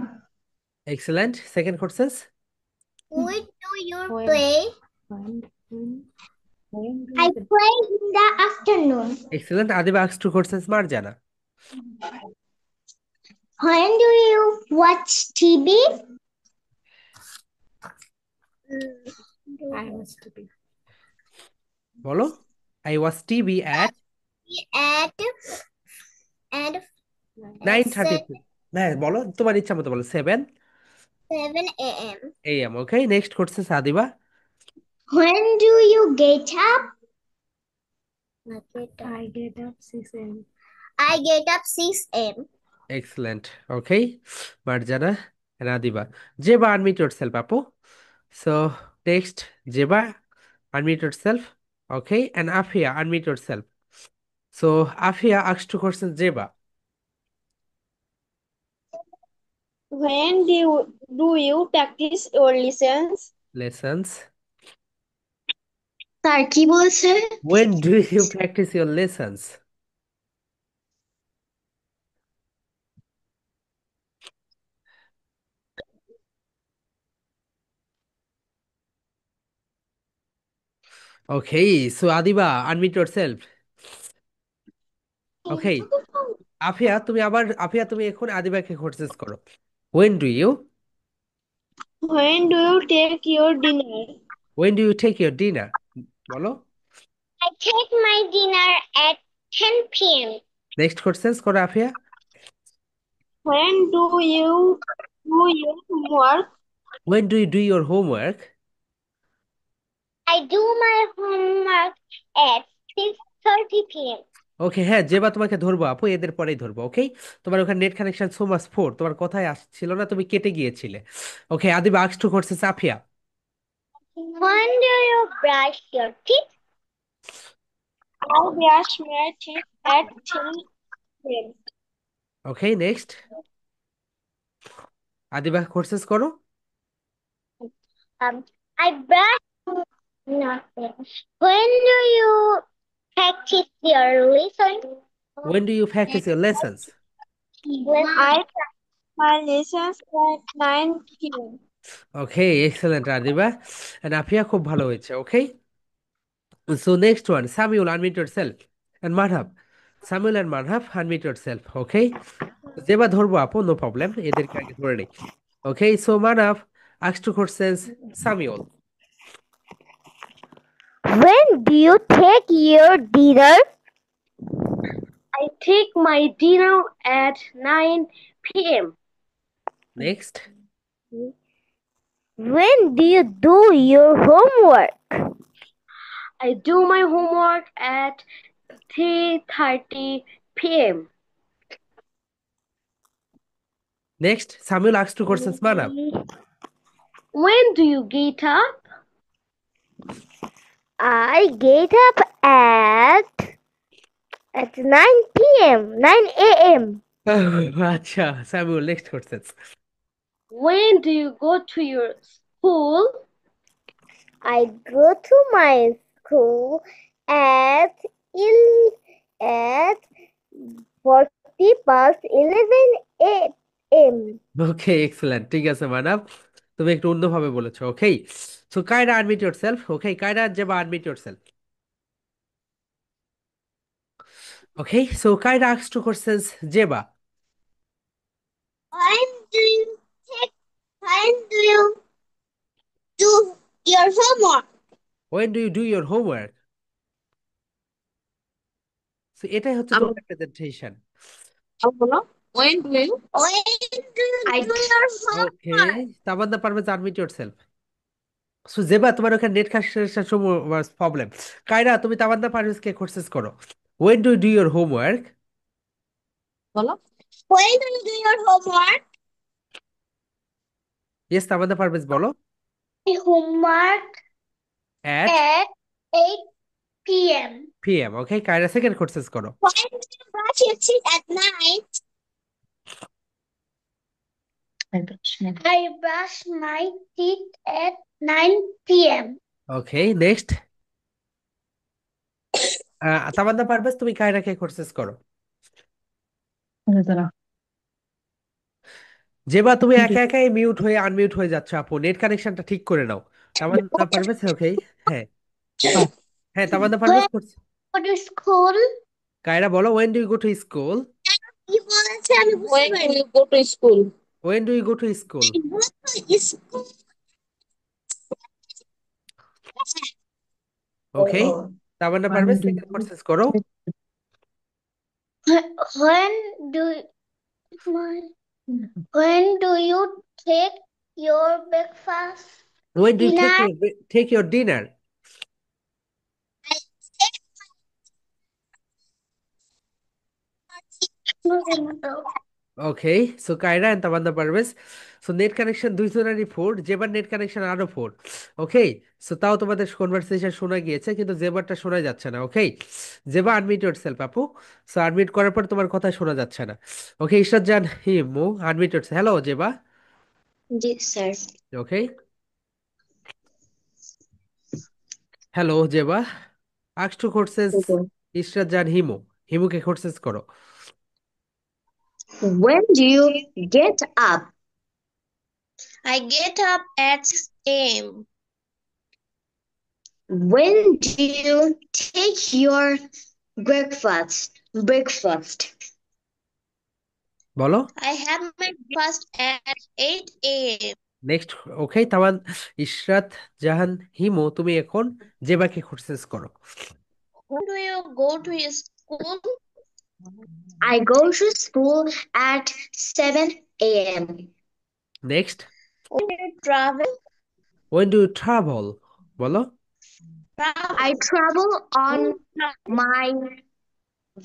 Excellent. Second questions. When do you play? I play in the afternoon. Excellent. Adiba asks two questions Marjana. When do you watch TV? বলো। I was TV at At and 9:30 হ্যাঁ বলো, তোমার ইচ্ছা মতো বলো। 7 a.m. a.m. Okay. Next questions Adiba. When do you get up? I get up 6 a.m. Excellent. Okay. Marjana and Adiba. Jeba unmute yourself, Apu. So next Jeba unmute yourself. Okay, and Afia, unmute yourself. So Afia asks two questions, Jeba. When do you practice your lessons? Lessons. Sir কি বলছে? When do you practice your lessons? Okay, so Adiba, unmute yourself. Okay, Afia তুমি এখন আদিবাকে courses করো। When do you? When do you take your dinner? When do you take your dinner? বলো। I take my dinner at 10 p.m. Next courses করো Afia. When do you do your homework? When do you do your homework? I do my homework at 6:30 p.m. ওকে, হ্যাঁ যেবা তোমাকে ধরবো আপু, এদের পরেই ধরবো। Okay, তোমার ওখানে net connection so much poor, তোমার কথাই আসছিল না, তুমি কেটে গিয়েছিলে। Okay, Adiba asks two questions Afia. When do you brush your teeth? I brush my teeth at 10 p.m. Okay, next Adiba courses করো। I brush nothing. When do you practice your lesson? When do you practice your lessons? I practice my lessons at 9 p.m. Okay, excellent Adiba, and Afia খুব ভালো হয়েছে। ওকে, so next one, Samuel, unmute yourself, and Madhav. Samuel and Madhav, unmute yourself. Okay, যেবা ধরবো আপু, no problem, এদেরকে আগে ধরে নেই। ওকে, so Madhav asks two questions, Samuel. When do you take your dinner? I take my dinner at 9 p.m. Next, When do you do your homework? I do my homework at 3:30 p.m. next, Samuel asks two questions, Madhav. When do you get up? I get up at 9 p.m. 9 a.m. আচ্ছা Samuel, next questions. When do you go to your school? I go to my school at at 40 past 11 a.m. Okay, excellent, ঠিক আছে মানব, তুমি একটু অন্যভাবে বলেছো। Okay, so Kaira unmute yourself. Okay, Kaira Zeba unmute yourself. Okay, so Kaira asks two questions, Zeba. When do you take when do you do your homework? When do you do your homework? So এটাই হচ্ছে তোমার presentation. বলো when do you do your okay, homework? Tamanna Parvez unmute yourself. So Zeba তোমার ওখানে net connection problem. Kaira তুমি তামান্না পারভেজকে questions করো। When do you do your homework? বলো when do you do your homework? Yes, Tamanna Parvez বলো। Homework At at 8 p.m. PM. Okay, Kaira second courses করো। When do you brush your teeth at night? I brush my teeth at 9 p.m. Okay, next Tamanna Parvez তুমি কায়রাকে courses করো। যেবা তুমি একা একাই mute হয়ে unmute হয়ে যাচ্ছ আপু, নেট কানেকশনটা ঠিক করে নাও। তামান্না পারভেজ, ওকে, হ্যাঁ হ্যাঁ তামান্না পারভেজ করছে। Go to school? কায়রা বলো, when do you go to school? কি বলেছে আমি বুঝতে পারিনি। When do you go to school? When do you go to school? I go to school. Okay, Tamanna Parvez second courses করো। When do when do you take your breakfast? When do you Dinner? take your dinner? I take my okay, so Kaira and Tamanna Parvez. So net connection দুইজনেরই 4, জেবার net connection আরো 4। ওকে, so তাও তোমাদের conversation শোনা গিয়েছে, কিন্তু জেবারটা শোনা যাচ্ছে না। ওকে, জেবা আনমিউট ইয়োরসেলফ আপু। সো আনমিউট করার পর তোমার কথা শোনা যাচ্ছে না। ওকে, ঈশ্বর জান Himu unmute yourself. Hello Zeba. জি sir. Okay, hello Zeba. Asks two questions Ishwar জান হিমু। হিমুকে কোর্সেস করো। When do you get up? I get up at 6 a.m. When do you take your breakfast? Breakfast. বলো I have my breakfast at 8 a.m. Next. ওকে, তামান ইশরাত জাহান হিমু, তুমি এখন জেবাকে courses করো। When do you go to your school? I go to school at 7 a.m. Next, When do you travel? When do you travel, বলো। I travel on my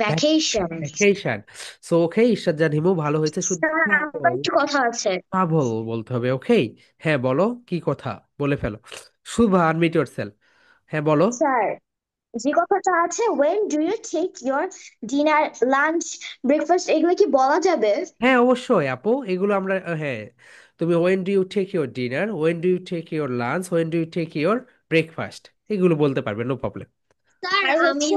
vacations. Vacation. So okay, ঈশ্বর জান হিমু ভালো হয়েছে, শুধু sir আমার একটু কথা আছে। ট্রাভেল বলতে হবে। ওকে, হ্যাঁ বলো কি কথা, বলে ফেলো। Shubha unmute yourself. হ্যাঁ বলো। স্যার যে কথাটা আছে when do you take your dinner lunch breakfast এগুলো কি বলা যাবে? হ্যাঁ অবশ্যই আপু, এগুলো আমরা হ্যাঁ, তুমি when do you take your dinner, when do you take your lunch, when do you take your breakfast, এগুলো বলতে পারবে, নো প্রবলেম। স্যার আর আমি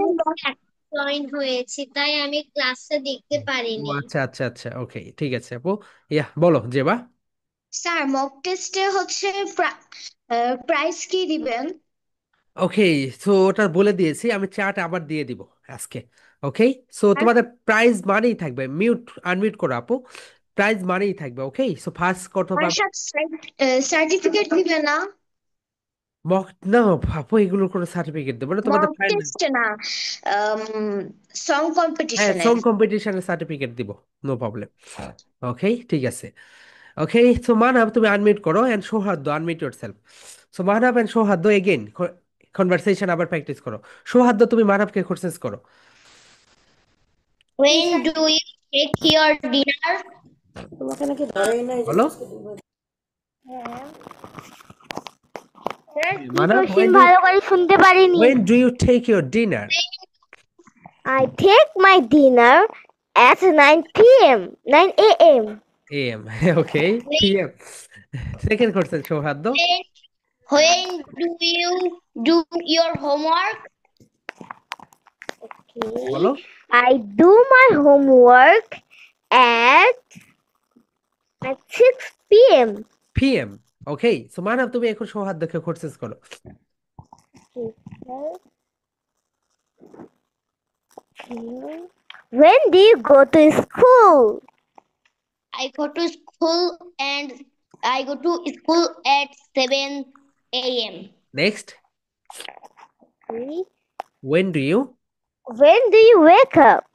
জয়েন হয়েছি তাই আমি ক্লাসে দেখতে ও পারিনি। আচ্ছা আচ্ছা আচ্ছা, ওকে ঠিক আছে আপু। ইয়া বলো জেবা। স্যার মক টেস্টে হচ্ছে প্রাইস কি দিবেন? ওকে, সো ওটা বলে দিয়েছি, আমি চার্ট আবার দিয়ে দিব আজকে। ওকে, সো তোমাদের প্রাইজ মানেই থাকবে, মিউট আনমিউট করো আপু। প্রাইজ মানেই থাকবে। ওকে, সো ফার্স্ট কত আর পাবে। সাথে সার্টিফিকেট দিবেন না? মক না আপু, এগুলোর কোনো সার্টিফিকেট দেবো না, তোমাদের মক ফাইনাল। টেস্টে না, সং হ্যাঁ, কম্পিটিশনে। সং কম্পিটিশনের সার্টিফিকেট দিব, নো প্রবলেম। ওকে ঠিক আছে। ওকে, সো মানব তুমি আনমিউট করো, and Souhardya unmute yourself. So Manab and Souhardya again conversation আবার প্র্যাকটিস করো। সৌহার্দ্য তুমি মানবকে কোর্সেস করো। When do you take your dinner? তোমাকে নাকি ধরেই নাই যে বলো আজকে দুবার। স্যার কি মানব, কোশ্চেন ভালো করে শুনতে পারিনি। When do you take your dinner. I take my dinner at 9 p.m. 9 a.m. M. Okay, PM. Second questions Souhardya. When do you do your homework? বলো। Okay. I do my homework at 6 p.m. PM. Okay, so Manab তুমি এখন সৌহার্দ্যকে questions করো। When do you go to school? I go to school and I go to school at 7 a.m. Next, Okay. When do you. When do you wake up?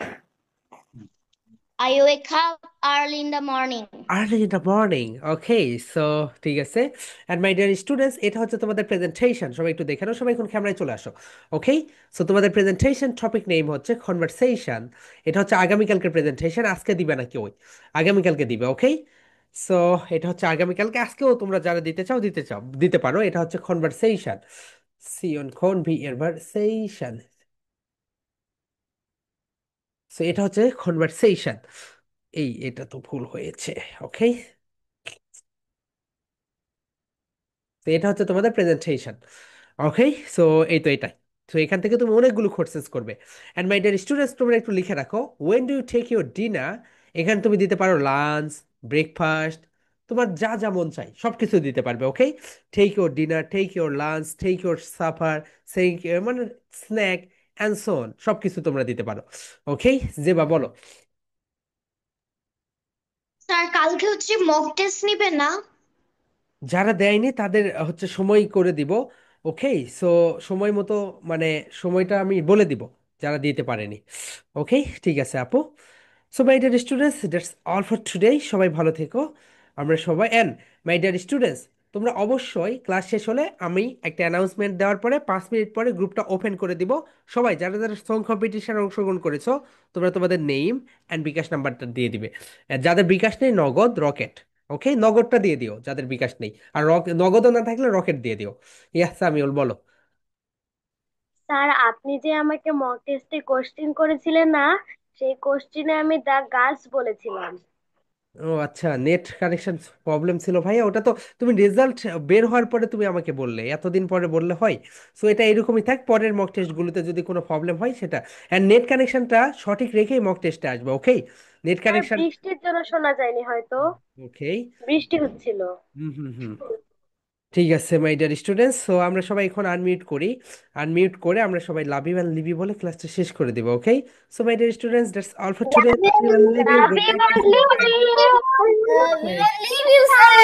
I wake up early in the morning. Early in the morning. Okay, so ঠিক আছে। And my dear students, এটা হচ্ছে তোমাদের presentation, সবাই একটু দেখে নাও, সবাই এখন ক্যামেরায় চলে আসো। ওকে, সো তোমাদের প্রেজেন্টেশন টপিক নেম হচ্ছে কনভারসেশন। এটা হচ্ছে আগামীকালকে প্রেজেন্টেশন, আজকে দিবে না কেউ, আগামীকালকে দিবে। ওকে, সো এটা হচ্ছে আগামীকালকে, আজকেও তোমরা যারা দিতে চাও দিতে পারো। এটা হচ্ছে কনভারসেশন, সি অন কনভারসেশন। সো এটা হচ্ছে কনভারসেশন। এটা তো ভুল হয়েছে। ওকে, তো এটা হচ্ছে তোমাদের প্রেজেন্টেশন। ওকে, সো এই তো এটাই। তো এখান থেকে তুমি অনেকগুলো কোর্সেস করবে। অ্যান্ড মাই ডিয়ার স্টুডেন্টস, তোমরা একটু লিখে রাখো, when do you take your dinner. এখানে তুমি দিতে পারো লাঞ্চ, ব্রেকফাস্ট, তোমার যা যা মন চাই সব কিছু দিতে পারবে। Okay, take your dinner, take your lunch, take your supper, সেই মানে স্ন্যাক অ্যান্ড সো অন, সব কিছু তোমরা দিতে পারো। ওকে, জেবা বলো। স্যার কালকে হচ্ছে মক টেস্ট নিবেন না? যারা দেয়নি তাদের হচ্ছে সময় করে দিব। ওকে, সো সময় মতো, মানে সময়টা আমি বলে দিব যারা দিতে পারেনি। ওকে ঠিক আছে আপু। So my dear students, that's all for today. সবাই ভালো থেকো। আমরা সবাই, অ্যান্ড মাই ডিয়ার স্টুডেন্টস, তোমরা অবশ্যই ক্লাস শেষ হলে আমি একটা অ্যানাউন্সমেন্ট দেওয়ার পরে 5 মিনিট পরে গ্রুপটা ওপেন করে দিব। সবাই যারা যারা সং কম্পিটিশনে অংশগ্রহণ করেছো তোমরা তোমাদের নেম অ্যান্ড বিকাশ নাম্বারটা দিয়ে দিবে। আর যাদের বিকাশ নেই নগদ রকেট, ওকে, নগদটা দিয়ে দিও যাদের বিকাশ নেই। আর নগদও না থাকলে রকেট দিয়ে দিও। ইয়াস সামিউল বলো। স্যার, আপনি যে আমাকে মক টেস্টে কোশ্চেন করেছিলেন না, সেই কোশ্চেনে আমি দা গাছ বলেছিলাম। ও আচ্ছা, নেট কানেকশন প্রবলেম ছিল ভাইয়া, ওটা তো তুমি রেজাল্ট বের হওয়ার পরে তুমি আমাকে বললে, এতদিন পরে বললে হয়? সো এটা এরকমই থাক, পরের মক টেস্টগুলোতে যদি কোনো প্রবলেম হয় সেটা, অ্যান্ড নেট কানেকশনটা সঠিক রেখেই মক টেস্টে আসবে, ওকে? Net sir, connection. বৃষ্টির জন্য শোনা যায়নি হয়তো। ওকে। বৃষ্টি হচ্ছিল। হুম হুম হুম। ঠিক আছে মাই ডিয়ার স্টুডেন্টস, সো আমরা সবাই এখন আনমিউট করি। আনমিউট করে আমরা সবাই love you and leave you বলে ক্লাসটা শেষ করে দেবো, okay? So my dear students, that's all for today. Love you and leave you, good night. Love you, sir.